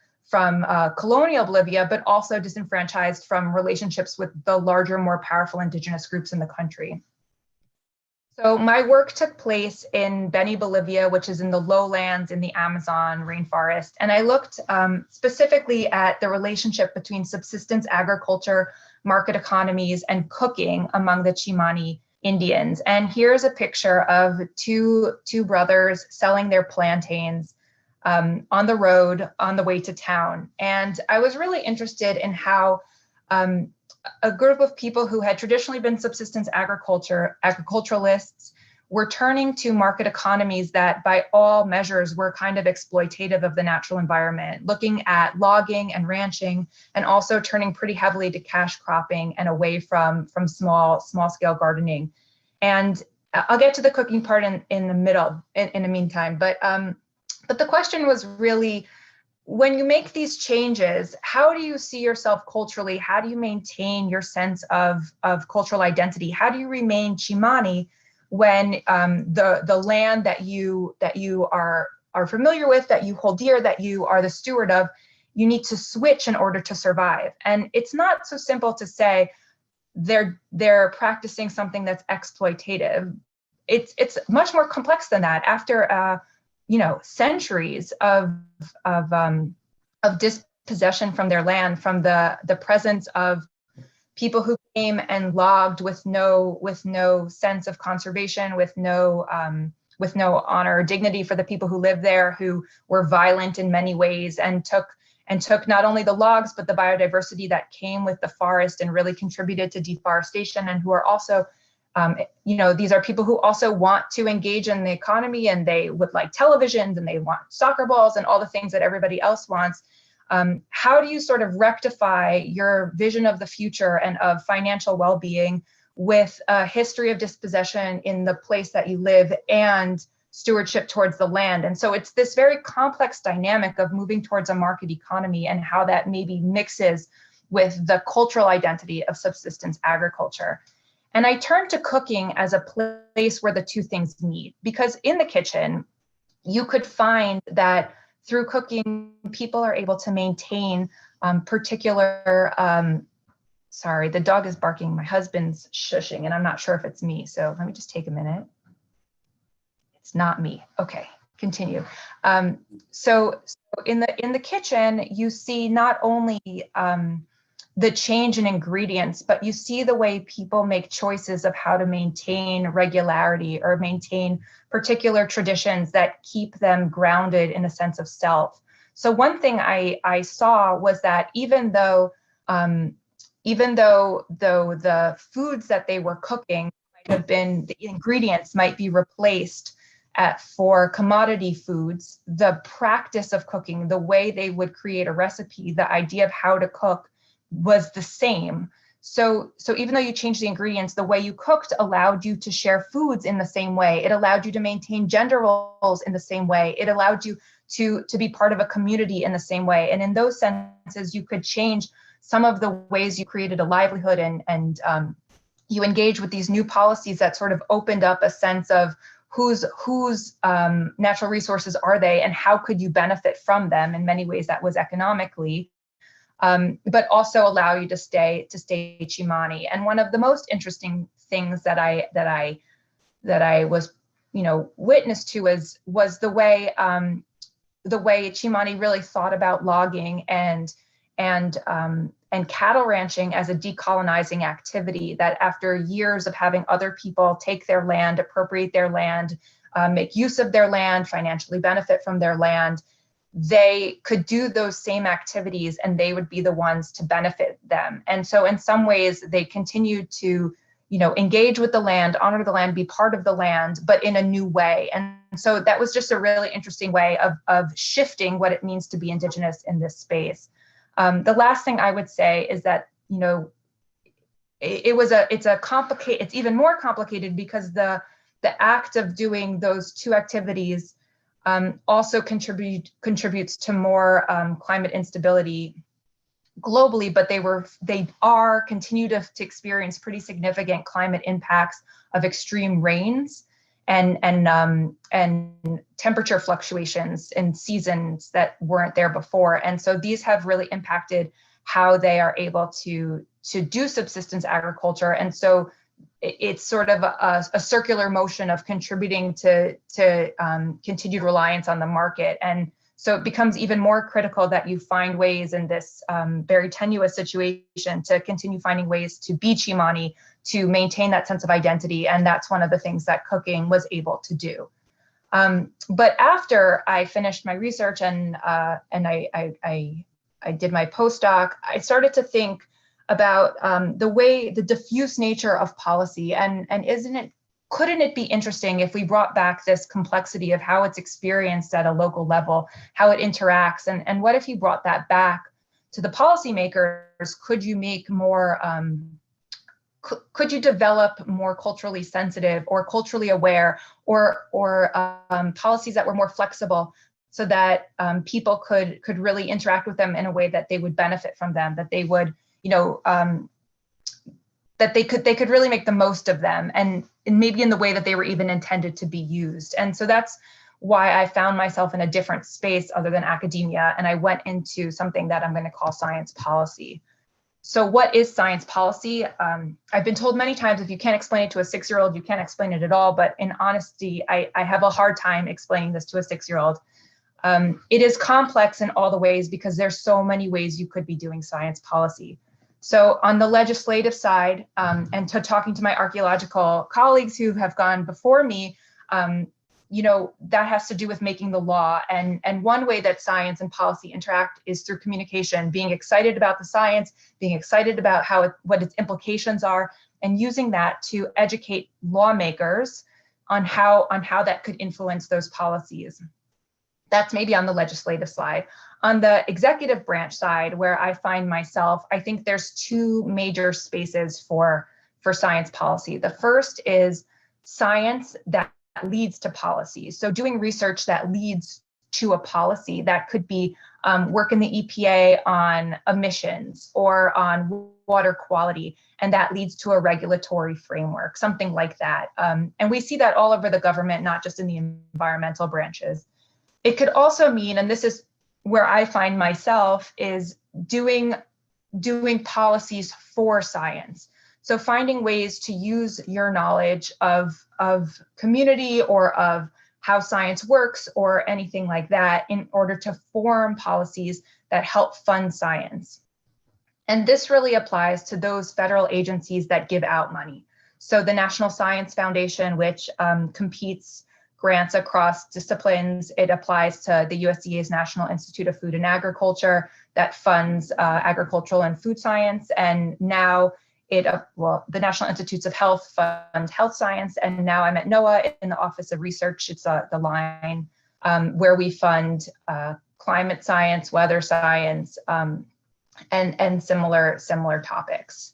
colonial Bolivia, but also disenfranchised from relationships with the larger, more powerful indigenous groups in the country. So my work took place in Beni, Bolivia, which is in the lowlands in the Amazon rainforest. And I looked specifically at the relationship between subsistence agriculture, market economies, and cooking among the Chimani Indians. And here's a picture of two brothers selling their plantains on the road on the way to town. And I was really interested in how a group of people who had traditionally been subsistence agriculturalists were turning to market economies that by all measures were kind of exploitative of the natural environment, looking at logging and ranching, and also turning pretty heavily to cash cropping and away from small scale gardening. And I'll get to the cooking part in the middle in the meantime, but the question was really, when you make these changes, how do you see yourself culturally? How do you maintain your sense of cultural identity? How do you remain Chimani when the land that you are familiar with, that you hold dear, that you are the steward of, you need to switch in order to survive? And it's not so simple to say they're practicing something that's exploitative. It's much more complex than that. After centuries of dispossession from their land, from the presence of people who came and logged with no sense of conservation, with no honor or dignity for the people who lived there, who were violent in many ways and took not only the logs, but the biodiversity that came with the forest and really contributed to deforestation, and who are also these are people who also want to engage in the economy, and they would like televisions and they want soccer balls and all the things that everybody else wants. How do you sort of rectify your vision of the future and of financial well-being with a history of dispossession in the place that you live and stewardship towards the land? And so it's this very complex dynamic of moving towards a market economy and how that maybe mixes with the cultural identity of subsistence agriculture. And I turned to cooking as a place where the two things meet, because in the kitchen, you could find that through cooking, people are able to maintain particular, sorry, the dog is barking, my husband's shushing, and I'm not sure if it's me. So let me just take a minute. It's not me. Okay, continue. So in the kitchen, you see not only the change in ingredients, but you see the way people make choices of how to maintain regularity or maintain particular traditions that keep them grounded in a sense of self. So one thing I saw was that even though the foods that they were cooking might have been, the ingredients might be replaced for commodity foods, the practice of cooking, the way they would create a recipe, the idea of how to cook was the same. So even though you changed the ingredients, the way you cooked allowed you to share foods in the same way. It allowed you to maintain gender roles in the same way. It allowed you to be part of a community in the same way. And in those senses, you could change some of the ways you created a livelihood and you engage with these new policies that sort of opened up a sense of whose natural resources are they and how could you benefit from them. In many ways, that was economically. But also allow you to stay Chimani. And one of the most interesting things that I was, witness to was the way Chimani really thought about logging and cattle ranching as a decolonizing activity, that after years of having other people take their land, appropriate their land, make use of their land, financially benefit from their land, they could do those same activities and they would be the ones to benefit them. And so in some ways they continued to, engage with the land, honor the land, be part of the land, but in a new way. And so that was just a really interesting way of shifting what it means to be Indigenous in this space. The last thing I would say is that, it's even more complicated because the act of doing those two activities also contributes to more climate instability globally, but they continue to experience pretty significant climate impacts of extreme rains and temperature fluctuations in seasons that weren't there before. And so these have really impacted how they are able to do subsistence agriculture. And so it's sort of a circular motion of contributing to continued reliance on the market. And so it becomes even more critical that you find ways in this very tenuous situation to continue finding ways to be Chimani, to maintain that sense of identity. And that's one of the things that cooking was able to do. But after I finished my research and I did my postdoc, I started to think about the diffuse nature of policy, and couldn't it be interesting if we brought back this complexity of how it's experienced at a local level, how it interacts, and what if you brought that back to the policymakers? Could you make more, could you develop more culturally sensitive or culturally aware or policies that were more flexible so that people could really interact with them in a way that they would benefit from them, that they would, that they could really make the most of them, and maybe in the way that they were even intended to be used. And so that's why I found myself in a different space other than academia, and I went into something that I'm going to call science policy. So what is science policy? I've been told many times, if you can't explain it to a 6-year-old, you can't explain it at all. But in honesty, I have a hard time explaining this to a 6-year-old. It is complex in all the ways because there's so many ways you could be doing science policy. So on the legislative side, and talking to my archaeological colleagues who have gone before me, that has to do with making the law. And one way that science and policy interact is through communication, being excited about the science, being excited about what its implications are, and using that to educate lawmakers on how that could influence those policies. That's maybe on the legislative side. On the executive branch side, where I find myself, I think there's two major spaces for science policy. The first is science that leads to policy. So doing research that leads to a policy that could be work in the EPA on emissions or on water quality, and that leads to a regulatory framework, something like that. And we see that all over the government, not just in the environmental branches. It could also mean, and this is where I find myself, is doing policies for science. So finding ways to use your knowledge of community or of how science works or anything like that in order to form policies that help fund science. And this really applies to those federal agencies that give out money. So the National Science Foundation, which competes grants across disciplines. It applies to the USDA's National Institute of Food and Agriculture that funds agricultural and food science. And now the National Institutes of Health fund health science. And now I'm at NOAA in the Office of Research. It's the line where we fund climate science, weather science, and similar topics.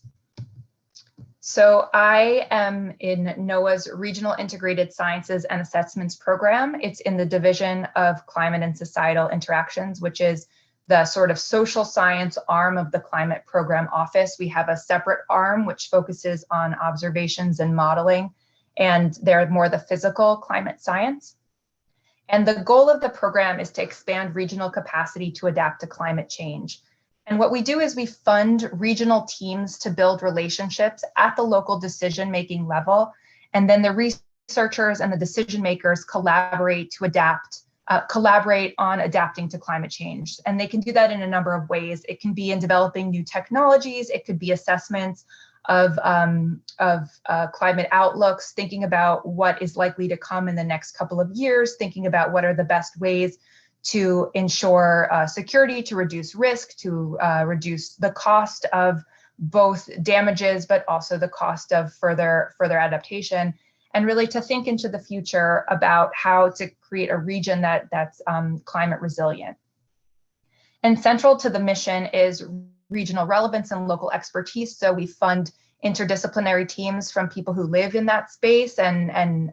So I am in NOAA's Regional Integrated Sciences and Assessments program. It's in the Division of Climate and Societal Interactions, which is the sort of social science arm of the climate program office. We have a separate arm which focuses on observations and modeling, and they're more the physical climate science. And the goal of the program is to expand regional capacity to adapt to climate change. And what we do is we fund regional teams to build relationships at the local decision-making level. And then the researchers and the decision makers collaborate on adapting to climate change. And they can do that in a number of ways. It can be in developing new technologies. It could be assessments of climate outlooks, thinking about what is likely to come in the next couple of years, thinking about what are the best ways to ensure security, to reduce risk, to reduce the cost of both damages, but also the cost of further adaptation, and really to think into the future about how to create a region that's climate resilient. And central to the mission is regional relevance and local expertise. So we fund interdisciplinary teams from people who live in that space and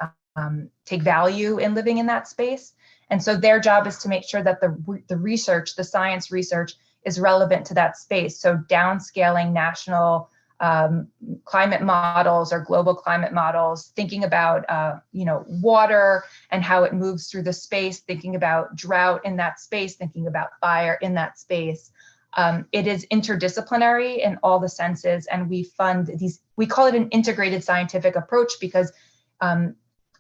take value in living in that space. And so their job is to make sure that the research, the science research, is relevant to that space. So downscaling national climate models or global climate models, thinking about water and how it moves through the space, thinking about drought in that space, thinking about fire in that space. It is interdisciplinary in all the senses, and we fund these, we call it an integrated scientific approach because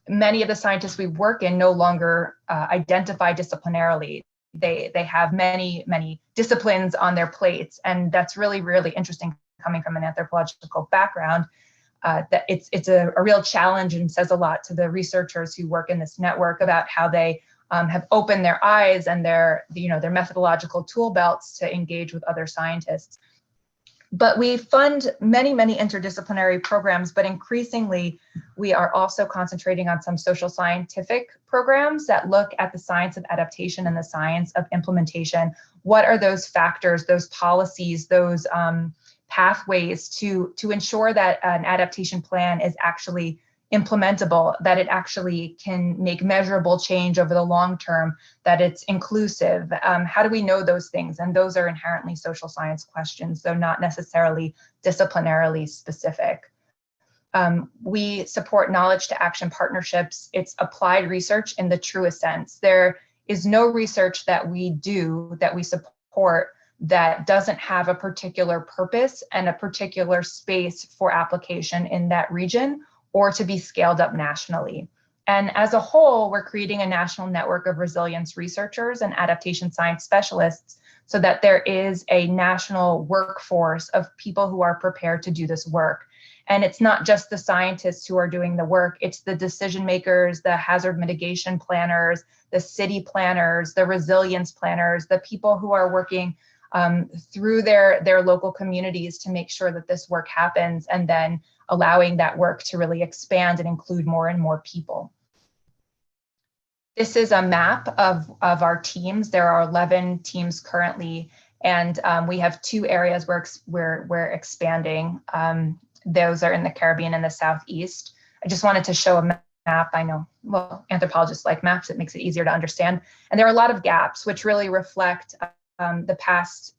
many of the scientists we work in no longer identify disciplinarily. They have many disciplines on their plates, and that's really interesting coming from an anthropological background. That it's a real challenge and says a lot to the researchers who work in this network about how they have opened their eyes and their methodological tool belts to engage with other scientists. But we fund many interdisciplinary programs, but increasingly we are also concentrating on some social scientific programs that look at the science of adaptation and the science of implementation. What are those factors, those policies, those pathways to ensure that an adaptation plan is actually implementable, that it actually can make measurable change over the long term, that it's inclusive. How do we know those things? And those are inherently social science questions, though not necessarily disciplinarily specific. We support knowledge to action partnerships. It's applied research in the truest sense. There is no research that we do, that we support, that doesn't have a particular purpose and a particular space for application in that region or to be scaled up nationally. And as a whole, we're creating a national network of resilience researchers and adaptation science specialists so that there is a national workforce of people who are prepared to do this work. And it's not just the scientists who are doing the work, it's the decision makers, the hazard mitigation planners, the city planners, the resilience planners, the people who are working through their local communities to make sure that this work happens, and then allowing that work to really expand and include more and more people. This is a map of our teams. There are 11 teams currently, and we have 2 areas where we're expanding. Those are in the Caribbean and the Southeast. I just wanted to show a map. I know, well, anthropologists like maps, it makes it easier to understand. And there are a lot of gaps which really reflect the past,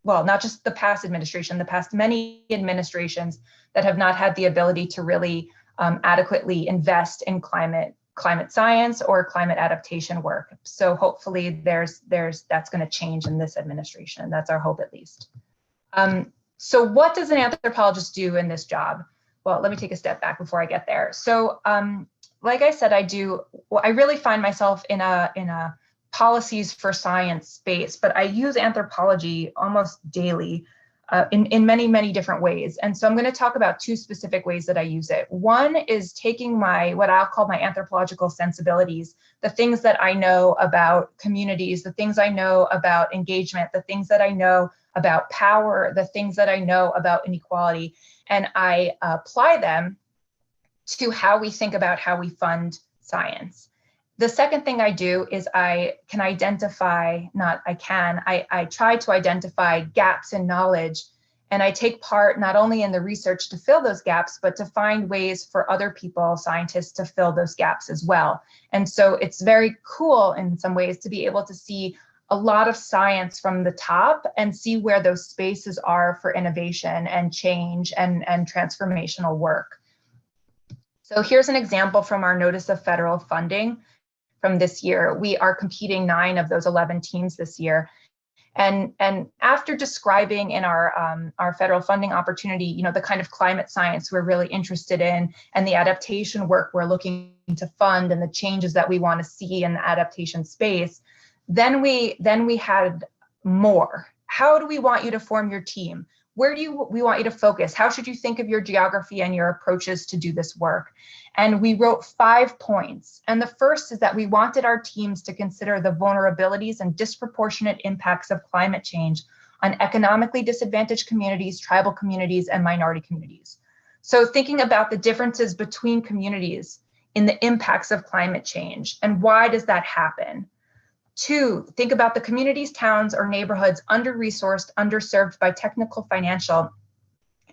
well, not just the past administration, the past many administrations that have not had the ability to really adequately invest in climate science or climate adaptation work. So hopefully that's going to change in this administration. That's our hope, at least. So what does an anthropologist do in this job? Well, let me take a step back before I get there. So like I said, I really find myself in a policies for science space, but I use anthropology almost daily in many different ways. And so I'm going to talk about 2 specific ways that I use it. One is taking what I'll call my anthropological sensibilities, the things that I know about communities, the things I know about engagement, the things that I know about power, the things that I know about inequality, and I apply them to how we think about how we fund science. The second thing I do is I try to identify gaps in knowledge, and I take part not only in the research to fill those gaps, but to find ways for other people, scientists, to fill those gaps as well. And so it's very cool in some ways to be able to see a lot of science from the top and see where those spaces are for innovation and change and transformational work. So here's an example from our Notice of Federal Funding from this year. We are competing 9 of those 11 teams this year. And after describing in our federal funding opportunity, the kind of climate science we're really interested in and the adaptation work we're looking to fund and the changes that we want to see in the adaptation space, then we had more. How do we want you to form your team? Where do we want you to focus? How should you think of your geography and your approaches to do this work? And we wrote 5 points. And the first is that we wanted our teams to consider the vulnerabilities and disproportionate impacts of climate change on economically disadvantaged communities, tribal communities, and minority communities. So thinking about the differences between communities in the impacts of climate change and why does that happen? 2, think about the communities, towns, or neighborhoods under-resourced, underserved by technical, financial,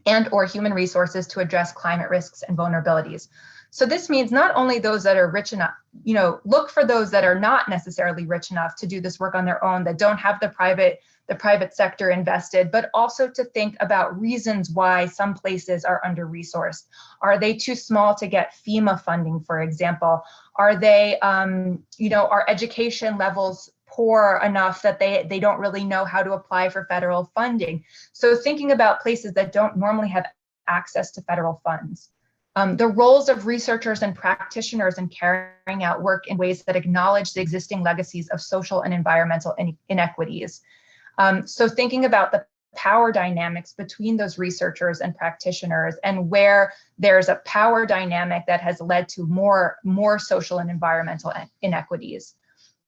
and or human resources to address climate risks and vulnerabilities. So this means not only those that are rich enough, look for those that are not necessarily rich enough to do this work on their own, that don't have the the private sector invested, but also to think about reasons why some places are under-resourced. Are they too small to get FEMA funding, for example? Are they, are education levels poor enough that they don't really know how to apply for federal funding? So thinking about places that don't normally have access to federal funds. The roles of researchers and practitioners in carrying out work in ways that acknowledge the existing legacies of social and environmental inequities. So thinking about the power dynamics between those researchers and practitioners, and where there's a power dynamic that has led to more social and environmental inequities.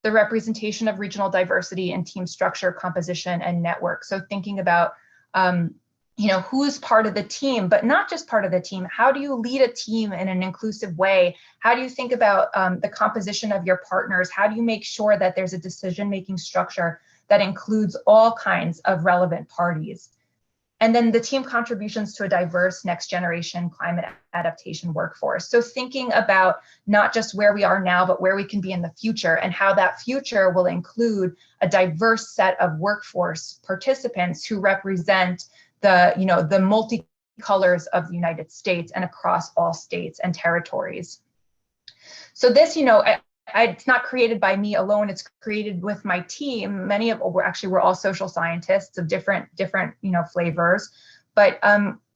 The representation of regional diversity in team structure, composition, and network. So thinking about who's part of the team, but not just part of the team. How do you lead a team in an inclusive way? How do you think about the composition of your partners? How do you make sure that there's a decision-making structure that includes all kinds of relevant parties? And then the team contributions to a diverse next generation climate adaptation workforce. So thinking about not just where we are now, but where we can be in the future, and how that future will include a diverse set of workforce participants who represent the multicolors of the United States and across all states and territories. So this, it's not created by me alone. It's created with my team. Many of we're all social scientists of different flavors. But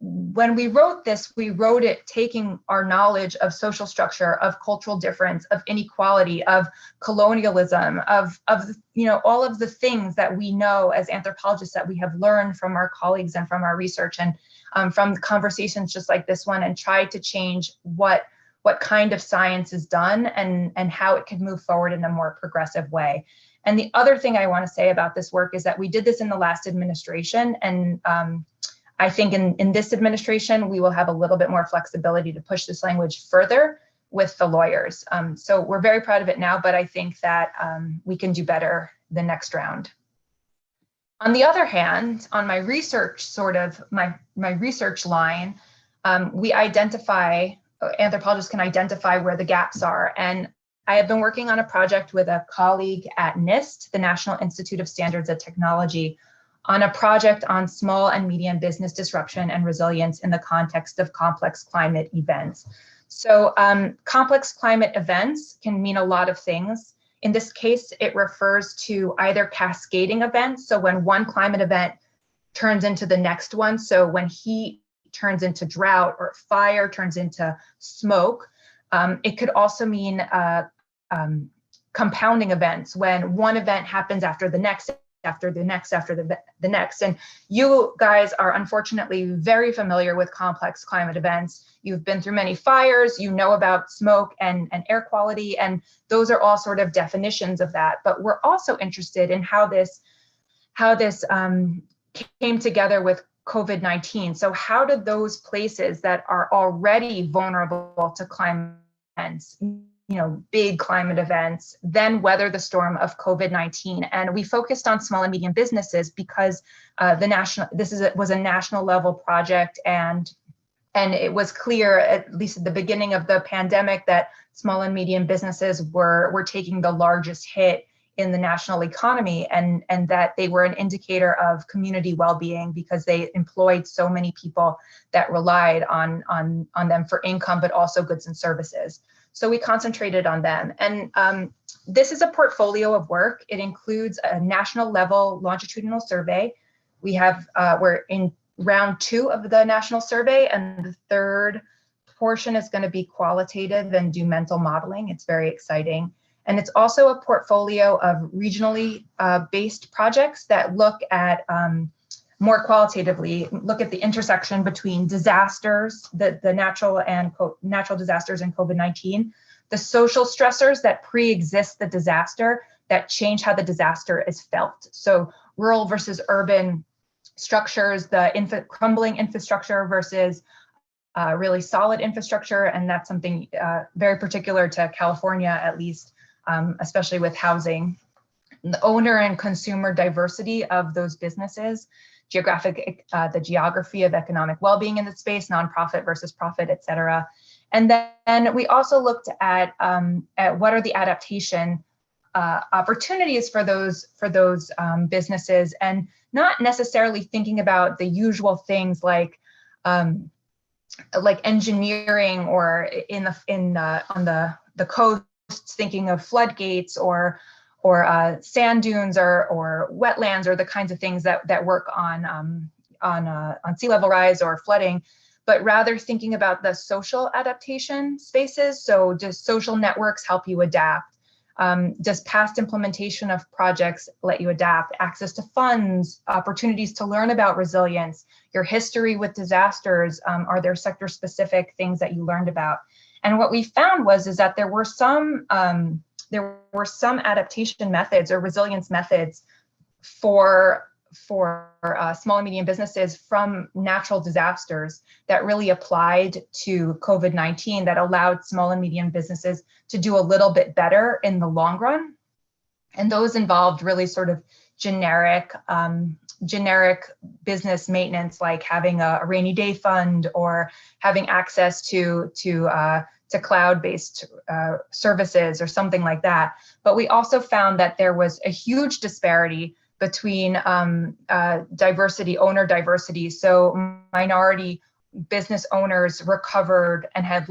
when we wrote this, we wrote it taking our knowledge of social structure, of cultural difference, of inequality, of colonialism, of all of the things that we know as anthropologists that we have learned from our colleagues and from our research, and from conversations just like this one, and tried to change what kind of science is done and how it can move forward in a more progressive way. And the other thing I want to say about this work is that we did this in the last administration, and I think in this administration, we will have a little bit more flexibility to push this language further with the lawyers. So we're very proud of it now, but I think that we can do better the next round. On the other hand, on my research, my research line, anthropologists can identify where the gaps are. And I have been working on a project with a colleague at NIST, the National Institute of Standards and Technology, on a project on small and medium business disruption and resilience in the context of complex climate events. So complex climate events can mean a lot of things. In this case, it refers to either cascading events. So when one climate event turns into the next one. So when heat turns into drought, or fire turns into smoke. It could also mean compounding events, when one event happens after the next, after the next, after the next. And you guys are unfortunately very familiar with complex climate events. You've been through many fires, you know about smoke and air quality, and those are all sort of definitions of that. But we're also interested in how this came together with COVID-19. So how did those places that are already vulnerable to climate events, big climate events, then weather the storm of COVID-19? And we focused on small and medium businesses because was a national level project, and it was clear, at least at the beginning of the pandemic, that small and medium businesses were taking the largest hit in the national economy, and that they were an indicator of community well-being because they employed so many people that relied on them for income, but also goods and services. So we concentrated on them. And this is a portfolio of work. It includes a national level longitudinal survey. We're in round 2 of the national survey, and the third portion is going to be qualitative and do mental modeling. It's very exciting. And it's also a portfolio of regionally based projects that look at more qualitatively, look at the intersection between disasters, the natural disasters and COVID-19, the social stressors that pre-exist the disaster that change how the disaster is felt. So rural versus urban structures, the crumbling infrastructure versus really solid infrastructure. And that's something very particular to California, at least. Especially with housing, the owner and consumer diversity of those businesses, the geography of economic well-being in the space, nonprofit versus profit, et cetera. And then we also looked at what are the adaptation opportunities for those businesses. And not necessarily thinking about the usual things like engineering, or on the coast, thinking of floodgates or sand dunes or wetlands, or the kinds of things that work on sea level rise or flooding, but rather thinking about the social adaptation spaces. So does social networks help you adapt? Does past implementation of projects let you adapt? Access to funds, opportunities to learn about resilience, your history with disasters, are there sector specific things that you learned about? And what we found is that there were some adaptation methods or resilience methods for small and medium businesses from natural disasters that really applied to COVID-19, that allowed small and medium businesses to do a little bit better in the long run. And those involved really sort of generic business maintenance, like having a rainy day fund or having access to cloud-based services or something like that. But we also found that there was a huge disparity between owner diversity. So minority business owners recovered and had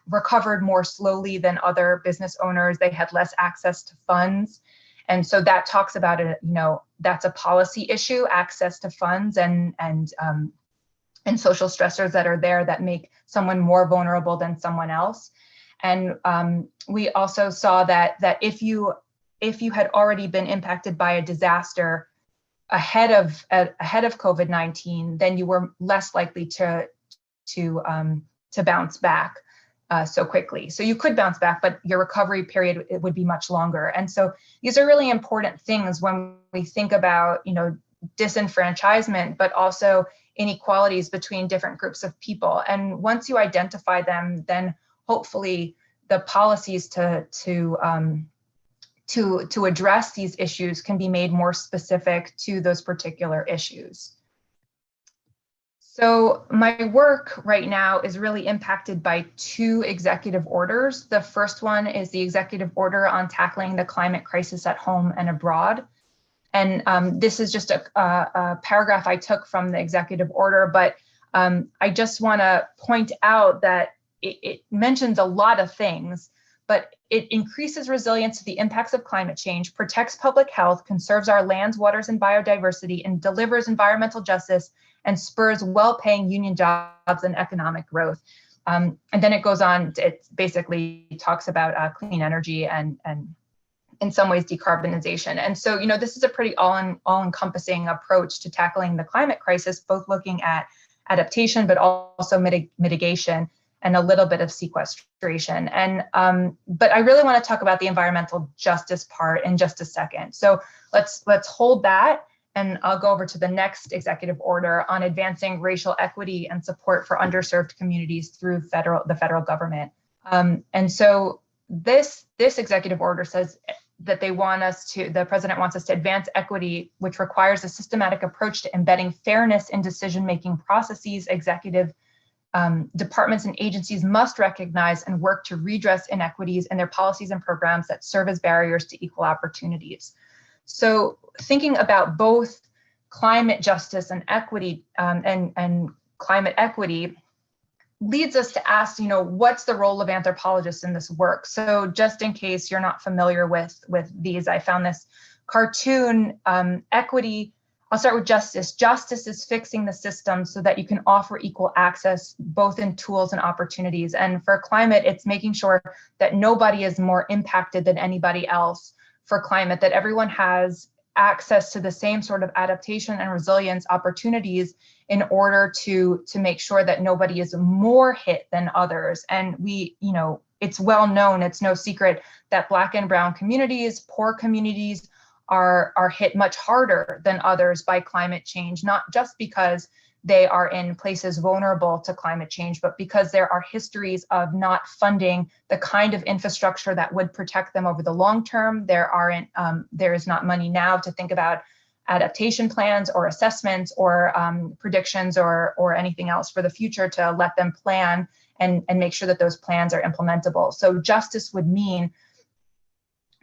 recovered more slowly than other business owners. They had less access to funds. And so that talks about it, that's a policy issue, access to funds and social stressors that are there that make someone more vulnerable than someone else. And we also saw that if you had already been impacted by a disaster ahead of COVID-19, then you were less likely to bounce back so quickly. So you could bounce back, but your recovery period, it would be much longer. And so these are really important things when we think about, disenfranchisement, but also inequalities between different groups of people. And once you identify them, then hopefully the policies to address these issues can be made more specific to those particular issues. So my work right now is really impacted by two executive orders. The first one is the executive order on tackling the climate crisis at home and abroad. And this is just a paragraph I took from the executive order, but I just want to point out that it mentions a lot of things, but it increases resilience to the impacts of climate change, protects public health, conserves our lands, waters, and biodiversity, and delivers environmental justice and spurs well-paying union jobs and economic growth. And then it goes on, it basically talks about clean energy and in some ways decarbonization. And so, this is a pretty all-encompassing approach to tackling the climate crisis, both looking at adaptation, but also mitigation and a little bit of sequestration. And but I really want to talk about the environmental justice part in just a second. So let's hold that, and I'll go over to the next executive order on advancing racial equity and support for underserved communities through the federal government. And so this executive order says that the president wants us to advance equity, which requires a systematic approach to embedding fairness in decision-making processes. Executive departments and agencies must recognize and work to redress inequities in their policies and programs that serve as barriers to equal opportunities. So thinking about both climate justice and equity and climate equity leads us to ask, what's the role of anthropologists in this work? So just in case you're not familiar with these, I found this cartoon, equity. I'll start with justice. Justice is fixing the system so that you can offer equal access, both in tools and opportunities. And for climate, it's making sure that nobody is more impacted than anybody else for climate, that everyone has access to the same sort of adaptation and resilience opportunities in order to make sure that nobody is more hit than others. And it's well known, it's no secret that Black and Brown communities, poor communities, are hit much harder than others by climate change, not just because they are in places vulnerable to climate change, but because there are histories of not funding the kind of infrastructure that would protect them over the long term. There is not money now to think about adaptation plans or assessments or predictions or anything else for the future to let them plan and make sure that those plans are implementable. So justice would mean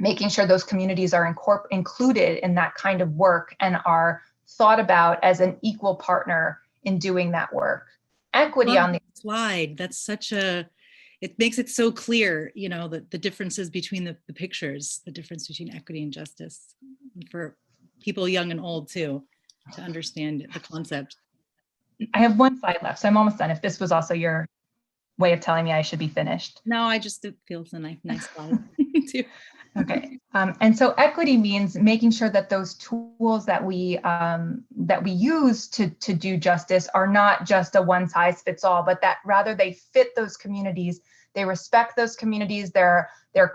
making sure those communities are included in that kind of work and are thought about as an equal partner in doing that work. Equity on the slide, that's such a, it makes it so clear, you know, the differences between the pictures, the difference between equity and justice for people young and old too, to understand the concept. I have one slide left, so I'm almost done. If this was also your way of telling me I should be finished. No, I just, it feels a nice slide too. Okay, and so equity means making sure that those tools that we use to do justice are not just a one size fits all, but that rather they fit those communities, they respect those communities, their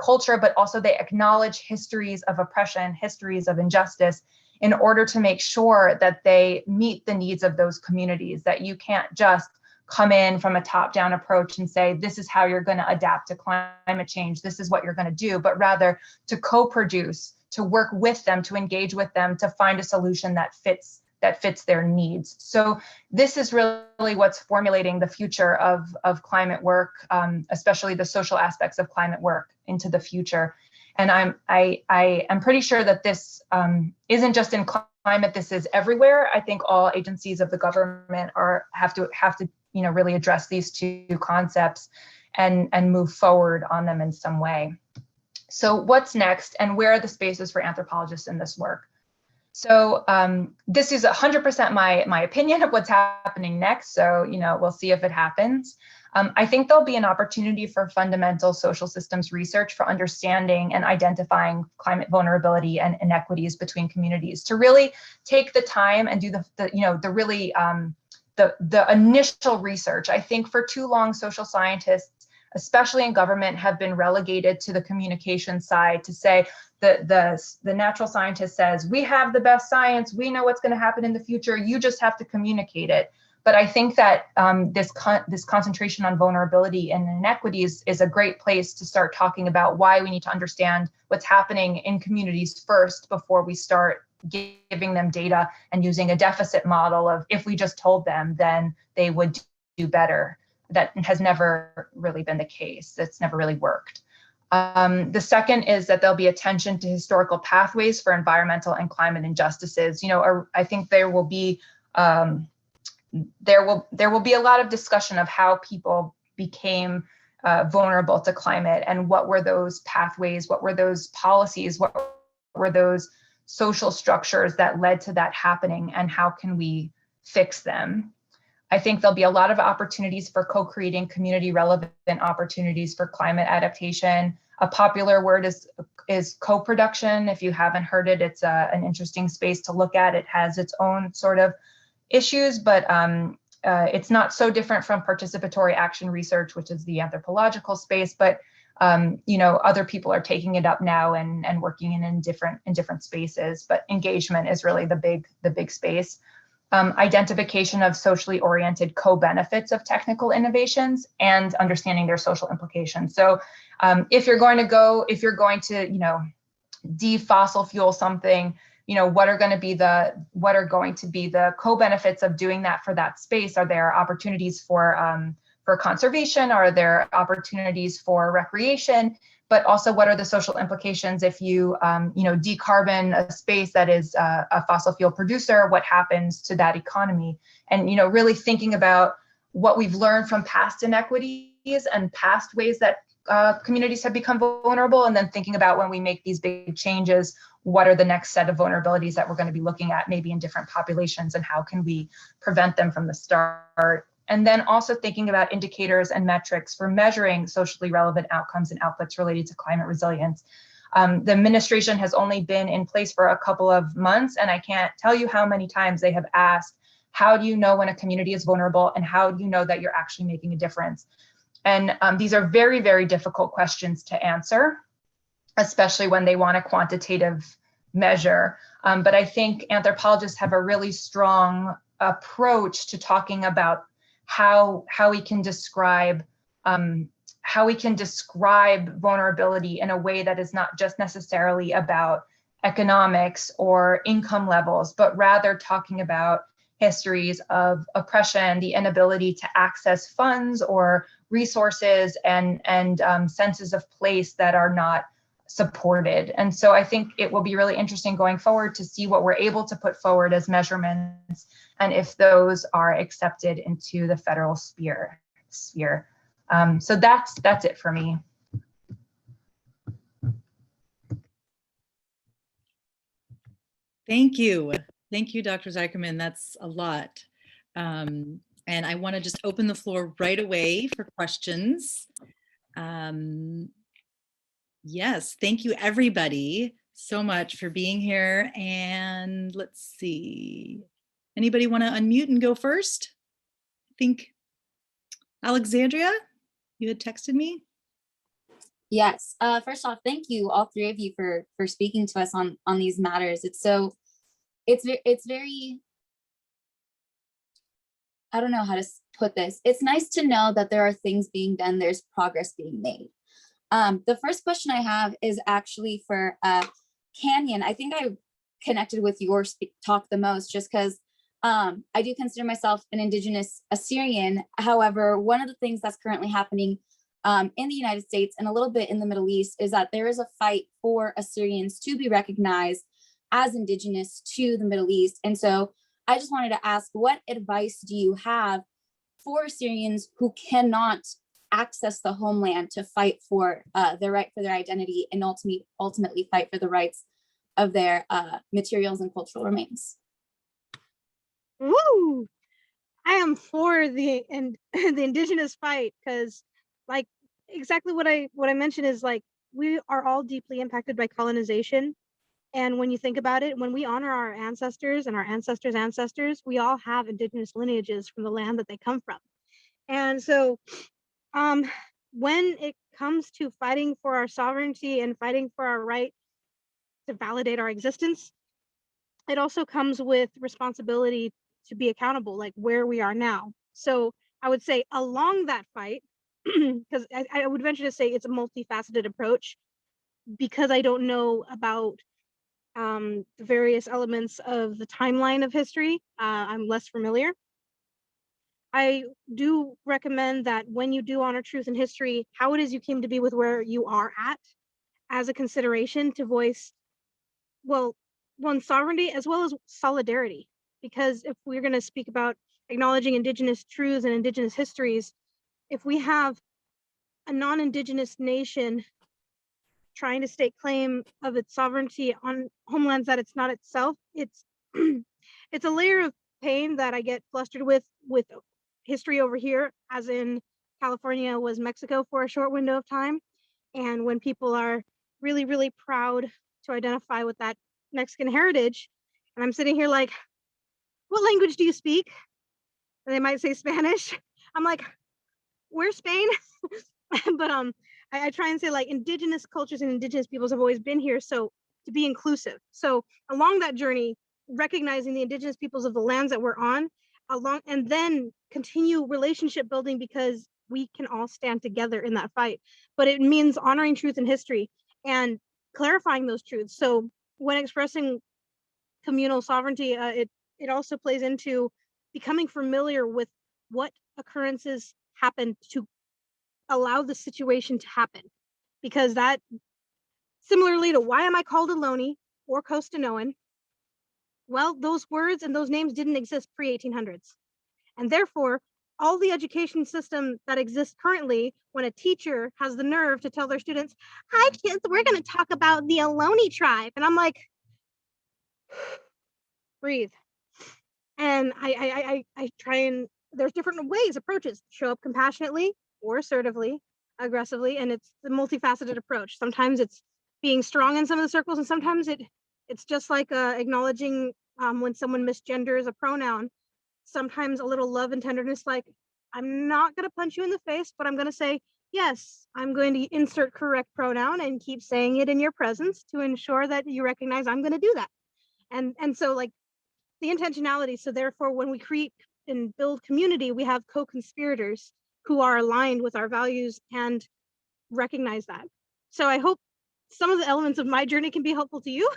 culture, but also they acknowledge histories of oppression, histories of injustice, in order to make sure that they meet the needs of those communities. That you can't just come in from a top-down approach and say, this is how you're going to adapt to climate change, this is what you're going to do, but rather to co-produce, to work with them, to engage with them, to find a solution that fits their needs. So this is really what's formulating the future of climate work, especially the social aspects of climate work into the future. And I am pretty sure that this isn't just in climate, this is everywhere. I think all agencies of the government have to really address these two concepts and move forward on them in some way. So what's next, and where are the spaces for anthropologists in this work? So this is 100% my opinion of what's happening next. So, we'll see if it happens. I think there'll be an opportunity for fundamental social systems research for understanding and identifying climate vulnerability and inequities between communities, to really take the time and do the initial research. I think for too long, social scientists, especially in government, have been relegated to the communication side, to say the natural scientist says, we have the best science, we know what's going to happen in the future, you just have to communicate it. But I think that this concentration on vulnerability and inequities is a great place to start talking about why we need to understand what's happening in communities first before we start giving them data and using a deficit model of, if we just told them, then they would do better. That has never really been the case. It's never really worked. The second is that there'll be attention to historical pathways for environmental and climate injustices. I think there will be a lot of discussion of how people became vulnerable to climate, and what were those pathways, what were those policies, what were those social structures that led to that happening, and how can we fix them? I think there'll be a lot of opportunities for co-creating community relevant opportunities for climate adaptation. A popular word is co-production. If you haven't heard it, it's an interesting space to look at. It has its own sort of issues, but it's not so different from participatory action research, which is the anthropological space. But other people are taking it up now and working in different spaces. But engagement is really the big space. Identification of socially oriented co-benefits of technical innovations and understanding their social implications. So if you're going to de-fossil fuel something, what are going to be the co-benefits of doing that for that space? Are there opportunities for conservation? Are there opportunities for recreation? But also, what are the social implications if you decarbon a space that is a fossil fuel producer? What happens to that economy? And really thinking about what we've learned from past inequities and past ways that communities have become vulnerable, and then thinking about when we make these big changes, what are the next set of vulnerabilities that we're going to be looking at, maybe in different populations, and how can we prevent them from the start? And then also thinking about indicators and metrics for measuring socially relevant outcomes and outputs related to climate resilience. The administration has only been in place for a couple of months, and I can't tell you how many times they have asked, how do you know when a community is vulnerable, and how do you know that you're actually making a difference? And these are very, very difficult questions to answer, especially when they want a quantitative measure. But I think anthropologists have a really strong approach to talking about how we can describe vulnerability in a way that is not just necessarily about economics or income levels, but rather talking about histories of oppression, the inability to access funds or resources, and senses of place that are not supported. And so I think it will be really interesting going forward to see what we're able to put forward as measurements and if those are accepted into the federal sphere. So that's it for me. Thank you. Thank you, Dr. Zycherman. That's a lot. And I want to just open the floor right away for questions. Yes, thank you everybody so much for being here. And let's see, anybody want to unmute and go first? I think Alexandria, you had texted me. Yes. First off, thank you, all three of you, for speaking to us on these matters. It's very, I don't know how to put this. It's nice to know that there are things being done. There's progress being made. The first question I have is actually for Kanyon. I think I connected with your talk the most just because I do consider myself an Indigenous Assyrian. However, one of the things that's currently happening in the United States and a little bit in the Middle East is that there is a fight for Assyrians to be recognized as Indigenous to the Middle East. And so I just wanted to ask, what advice do you have for Assyrians who cannot access the homeland to fight for their right for their identity and ultimately fight for the rights of their materials and cultural remains? Woo! I am for the Indigenous fight, because like exactly what I mentioned is like we are all deeply impacted by colonization. And when you think about it, when we honor our ancestors and our ancestors' ancestors, we all have Indigenous lineages from the land that they come from. And so when it comes to fighting for our sovereignty and fighting for our right to validate our existence, it also comes with responsibility to be accountable, like where we are now. So I would say along that fight, because I would venture to say it's a multifaceted approach, because I don't know about the various elements of the timeline of history. I'm less familiar. I do recommend that when you do honor truth and history, how it is you came to be with where you are at as a consideration to voice, well, one, sovereignty as well as solidarity. Because if we're going to speak about acknowledging Indigenous truths and Indigenous histories, if we have a non-Indigenous nation trying to stake claim of its sovereignty on homelands that it's not itself, it's it's a layer of pain that I get flustered with history over here, as in California was Mexico for a short window of time. And when people are really, really proud to identify with that Mexican heritage, and I'm sitting here like, what language do you speak? And they might say Spanish. I'm like, where's Spain? But I try and say like Indigenous cultures and Indigenous peoples have always been here, so to be inclusive. So along that journey, recognizing the Indigenous peoples of the lands that we're on, along, and then continue relationship building, because we can all stand together in that fight. But it means honoring truth and history and clarifying those truths. So when expressing communal sovereignty, it also plays into becoming familiar with what occurrences happen to allow the situation to happen. Because that, similarly to why am I called Ohlone or Costanoan? Well, those words and those names didn't exist pre-1800s. And therefore, all the education system that exists currently, when a teacher has the nerve to tell their students, hi kids, we're going to talk about the Ohlone tribe. And I'm like, breathe. And I try and, there's different ways, approaches, show up compassionately or assertively, aggressively, and it's the multifaceted approach. Sometimes it's being strong in some of the circles, and sometimes it's just like acknowledging when someone misgenders a pronoun. Sometimes a little love and tenderness, like, I'm not going to punch you in the face, but I'm going to say, yes, I'm going to insert correct pronoun and keep saying it in your presence to ensure that you recognize I'm going to do that. And so like the intentionality. So therefore, when we create and build community, we have co-conspirators who are aligned with our values and recognize that. So I hope some of the elements of my journey can be helpful to you,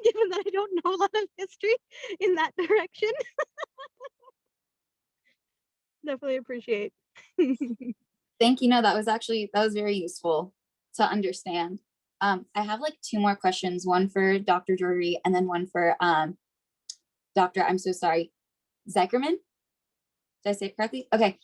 given that I don't know a lot of history in that direction. Definitely appreciate. Thank you. No, that was very useful to understand. I have like 2 more questions, one for Dr. DeGeorgey and then one for Dr. I'm so sorry, Zycherman. Did I say it correctly? Okay.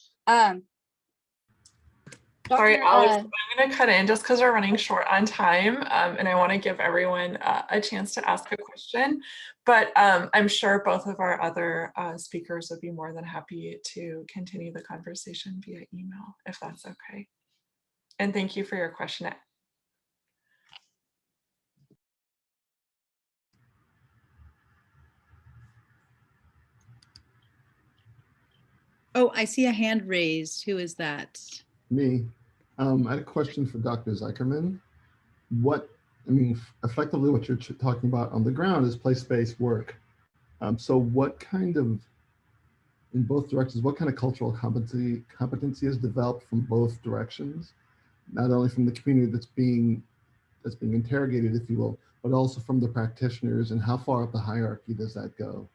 Sorry, Dr. Alex, I'm going to cut in just because we're running short on time, and I want to give everyone a chance to ask a question. But I'm sure both of our other speakers would be more than happy to continue the conversation via email, if that's okay. And thank you for your question. Oh, I see a hand raised. Who is that? Me. I had a question for Dr. Zycherman. Effectively what you're talking about on the ground is place-based work. So what kind of, in both directions, what kind of cultural competency is developed from both directions? Not only from the community that's being interrogated, if you will, but also from the practitioners, and how far up the hierarchy does that go?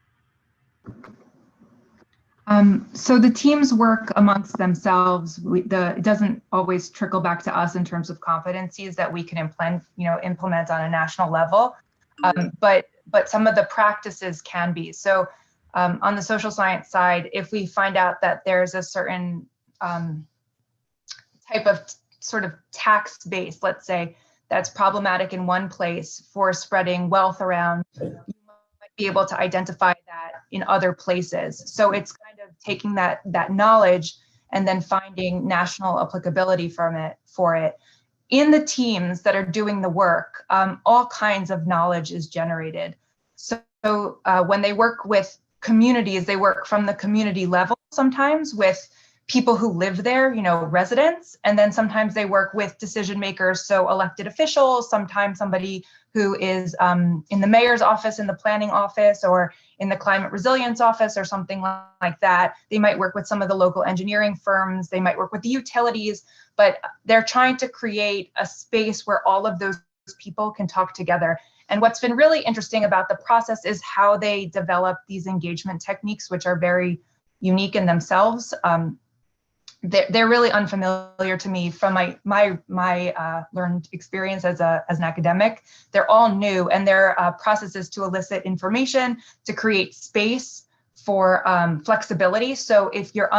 So the teams work amongst themselves. It doesn't always trickle back to us in terms of competencies that we can implement on a national level. But some of the practices can be. So on the social science side, if we find out that there's a certain type of sort of tax base, let's say, that's problematic in one place for spreading wealth around, you might be able to identify that in other places. So it's kind of taking that knowledge and then finding national applicability for it. In the teams that are doing the work, all kinds of knowledge is generated. So when they work with communities, they work from the community level sometimes with people who live there, residents, and then sometimes they work with decision makers, so elected officials, sometimes somebody who is in the mayor's office, in the planning office, or in the climate resilience office or something like that. They might work with some of the local engineering firms, they might work with the utilities, but they're trying to create a space where all of those people can talk together. And what's been really interesting about the process is how they develop these engagement techniques, which are very unique in themselves. They're really unfamiliar to me from my learned experience as an academic. They're all new, and they're processes to elicit information, to create space for flexibility. So if you're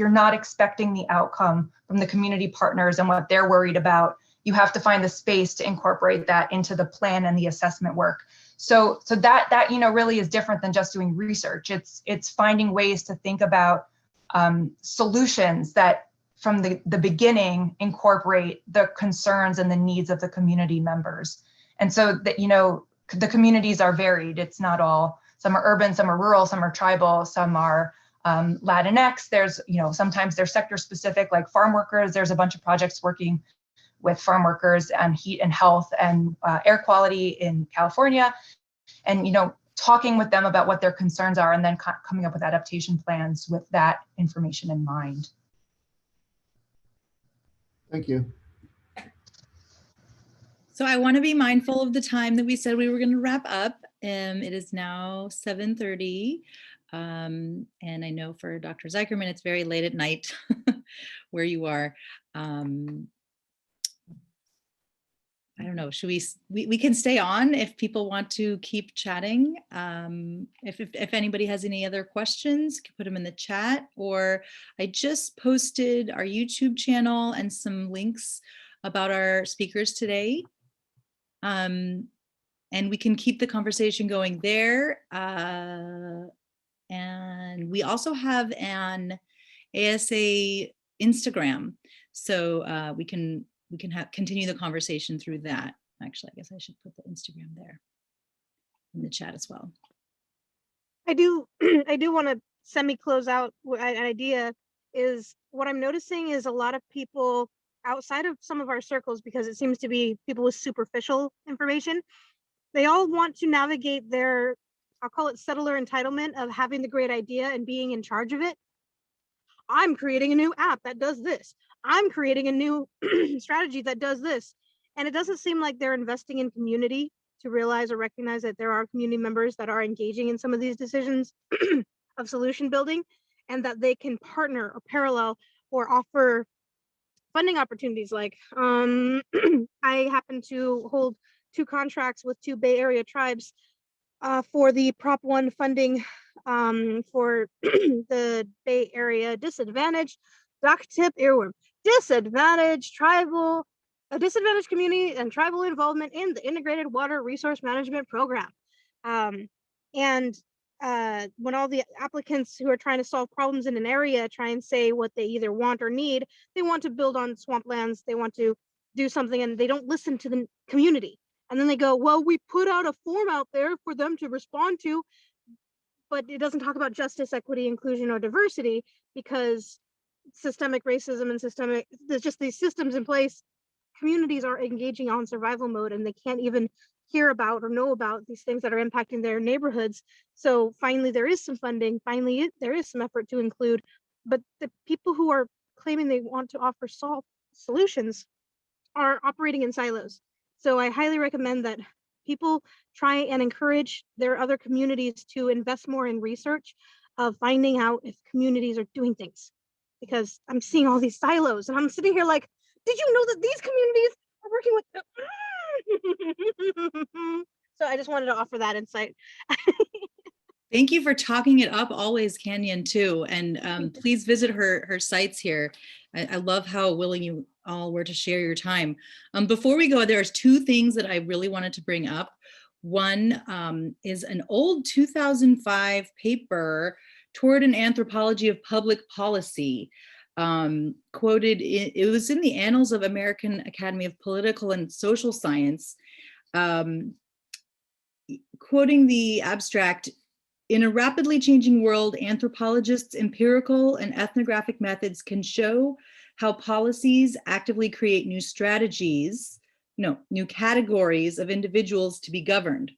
not expecting the outcome from the community partners and what they're worried about, you have to find the space to incorporate that into the plan and the assessment work. So that really is different than just doing research. It's finding ways to think about solutions that from the beginning incorporate the concerns and the needs of the community members. And so that, the communities are varied. It's not all, some are urban, some are rural, some are tribal, some are Latinx. There's, sometimes they're sector specific, like farm workers. There's a bunch of projects working with farm workers and heat and health and air quality in California. And, talking with them about what their concerns are and then coming up with adaptation plans with that information in mind. Thank you. So I want to be mindful of the time that we said we were going to wrap up. It is now 7:30. And I know for Dr. Zycherman, it's very late at night where you are. I don't know, should we can stay on if people want to keep chatting. If anybody has any other questions, you can put them in the chat, or I just posted our YouTube channel and some links about our speakers today. And we can keep the conversation going there. And we also have an ASA Instagram, so we can continue the conversation through that. Actually, I guess I should put the Instagram there in the chat as well. I do want to semi-close out. An idea is what I'm noticing is a lot of people outside of some of our circles, because it seems to be people with superficial information, they all want to navigate their, I'll call it settler entitlement of having the great idea and being in charge of it. I'm creating a new app that does this. I'm creating a new strategy that does this. And it doesn't seem like they're investing in community to realize or recognize that there are community members that are engaging in some of these decisions of solution building, and that they can partner or parallel or offer funding opportunities like. I happen to hold 2 contracts with 2 Bay Area tribes for the Prop 1 funding for the Bay Area disadvantaged, duck tip earworm, disadvantaged community and tribal involvement in the Integrated Water Resource Management Program. And when all the applicants who are trying to solve problems in an area try and say what they either want or need, they want to build on swamplands, they want to do something, and they don't listen to the community. And then they go, well, we put out a form out there for them to respond to, but it doesn't talk about justice, equity, inclusion, or diversity, because systemic racism and there's just these systems in place. Communities are engaging on survival mode, and they can't even hear about or know about these things that are impacting their neighborhoods. So finally, there is some funding. Finally, there is some effort to include, but the people who are claiming they want to offer solutions are operating in silos. So I highly recommend that people try and encourage their other communities to invest more in research of finding out if communities are doing things, because I'm seeing all these silos and I'm sitting here like, did you know that these communities are working with? So I just wanted to offer that insight. Thank you for talking it up always, Kanyon, too. And please visit her sites here. I love how willing you all were to share your time. Before we go, there's 2 things that I really wanted to bring up. One is an old 2005 paper, Toward an Anthropology of Public Policy, quoted, it was in the Annals of American Academy of Political and Social Science, quoting the abstract, in a rapidly changing world, anthropologists' empirical and ethnographic methods can show how policies actively create new categories of individuals to be governed.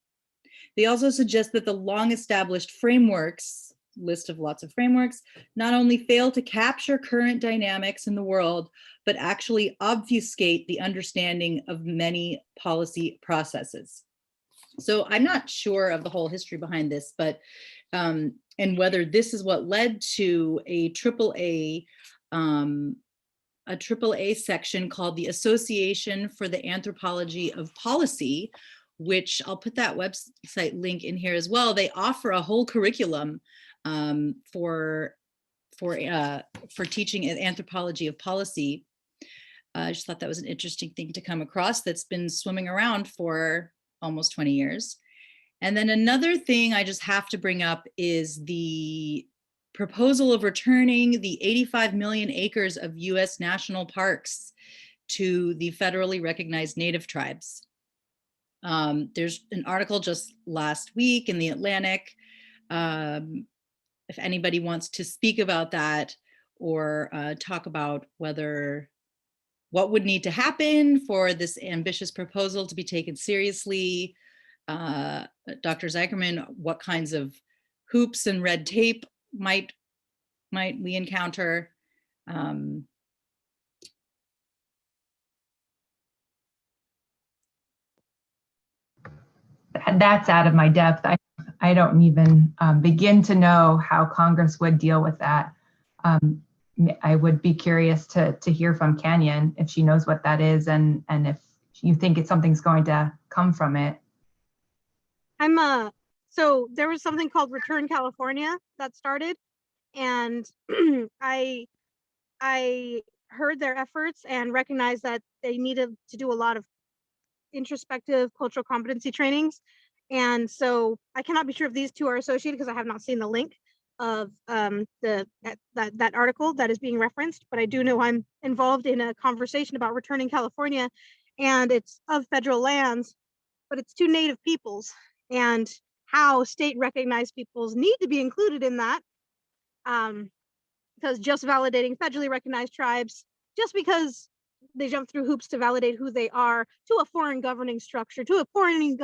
They also suggest that the long-established frameworks, list of lots of frameworks, not only fail to capture current dynamics in the world, but actually obfuscate the understanding of many policy processes. So I'm not sure of the whole history behind this, but and whether this is what led to a AAA section called the Association for the Anthropology of Policy, which I'll put that website link in here as well. They offer a whole curriculum for teaching anthropology of policy. I just thought that was an interesting thing to come across that's been swimming around for almost 20 years. And then another thing I just have to bring up is the proposal of returning the 85 million acres of US national parks to the federally recognized Native tribes. There's an article just last week in the Atlantic. If anybody wants to speak about that or talk about what would need to happen for this ambitious proposal to be taken seriously, Dr. Zycherman, what kinds of hoops and red tape might we encounter? That's out of my depth. I don't even begin to know how Congress would deal with that. I would be curious to hear from Kanyon if she knows what that is, and if you think something's going to come from it. So there was something called Return California that started, and I heard their efforts and recognized that they needed to do a lot of introspective cultural competency trainings. And so I cannot be sure if these 2 are associated because I have not seen the link of that article that is being referenced, but I do know I'm involved in a conversation about returning California, and it's of federal lands, but it's to Native peoples, and how state recognized peoples need to be included in that, because just validating federally recognized tribes, just because they jump through hoops to validate who they are to a foreign governing structure, to a foreign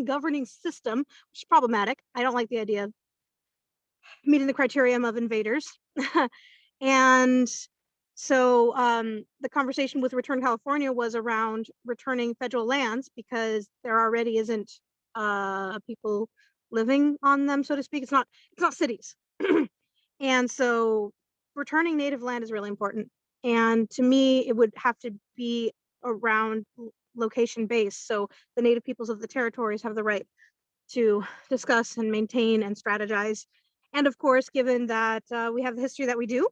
governing system, which is problematic. I don't like the idea of meeting the criterion of invaders. And so the conversation with Return California was around returning federal lands, because there already isn't people living on them, so to speak. It's not cities. And so returning native land is really important. And to me, it would have to be around location based. So the native peoples of the territories have the right to discuss and maintain and strategize. And of course, given that we have the history that we do,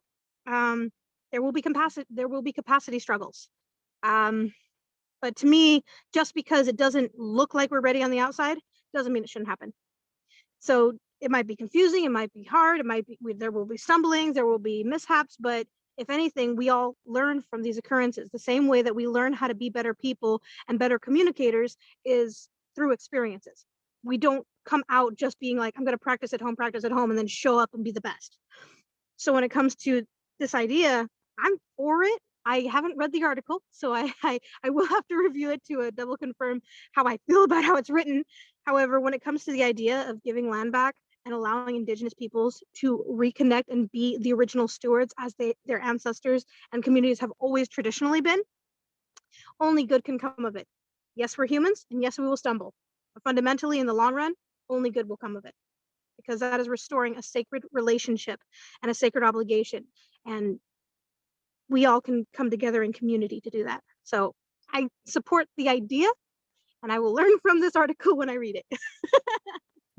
there will be capacity struggles. But to me, just because it doesn't look like we're ready on the outside, doesn't mean it shouldn't happen. So it might be confusing, it might be hard, it might be, there will be stumblings, there will be mishaps, but if anything, we all learn from these occurrences. The same way that we learn how to be better people and better communicators is through experiences. We don't come out just being like, I'm going to practice at home, and then show up and be the best. So when it comes to this idea, I'm for it. I haven't read the article, so I will have to review it to double confirm how I feel about how it's written. However, when it comes to the idea of giving land back and allowing Indigenous peoples to reconnect and be the original stewards as their ancestors and communities have always traditionally been, only good can come of it. Yes, we're humans, and yes, we will stumble. But fundamentally, in the long run, only good will come of it, because that is restoring a sacred relationship and a sacred obligation. And we all can come together in community to do that. So I support the idea, and I will learn from this article when I read it.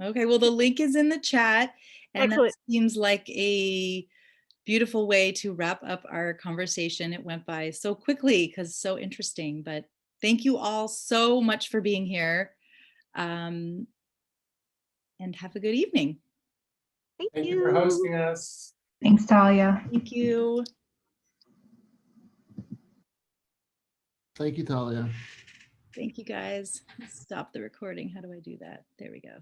Okay, well, the link is in the chat, and Excellent. that seems like a beautiful way to wrap up our conversation. It went by so quickly because so interesting, but thank you all so much for being here, and have a good evening. Thank you for hosting us. Thanks, Talia. Thank you. Thank you, Talia. Thank you, guys. Stop the recording. How do I do that? There we go.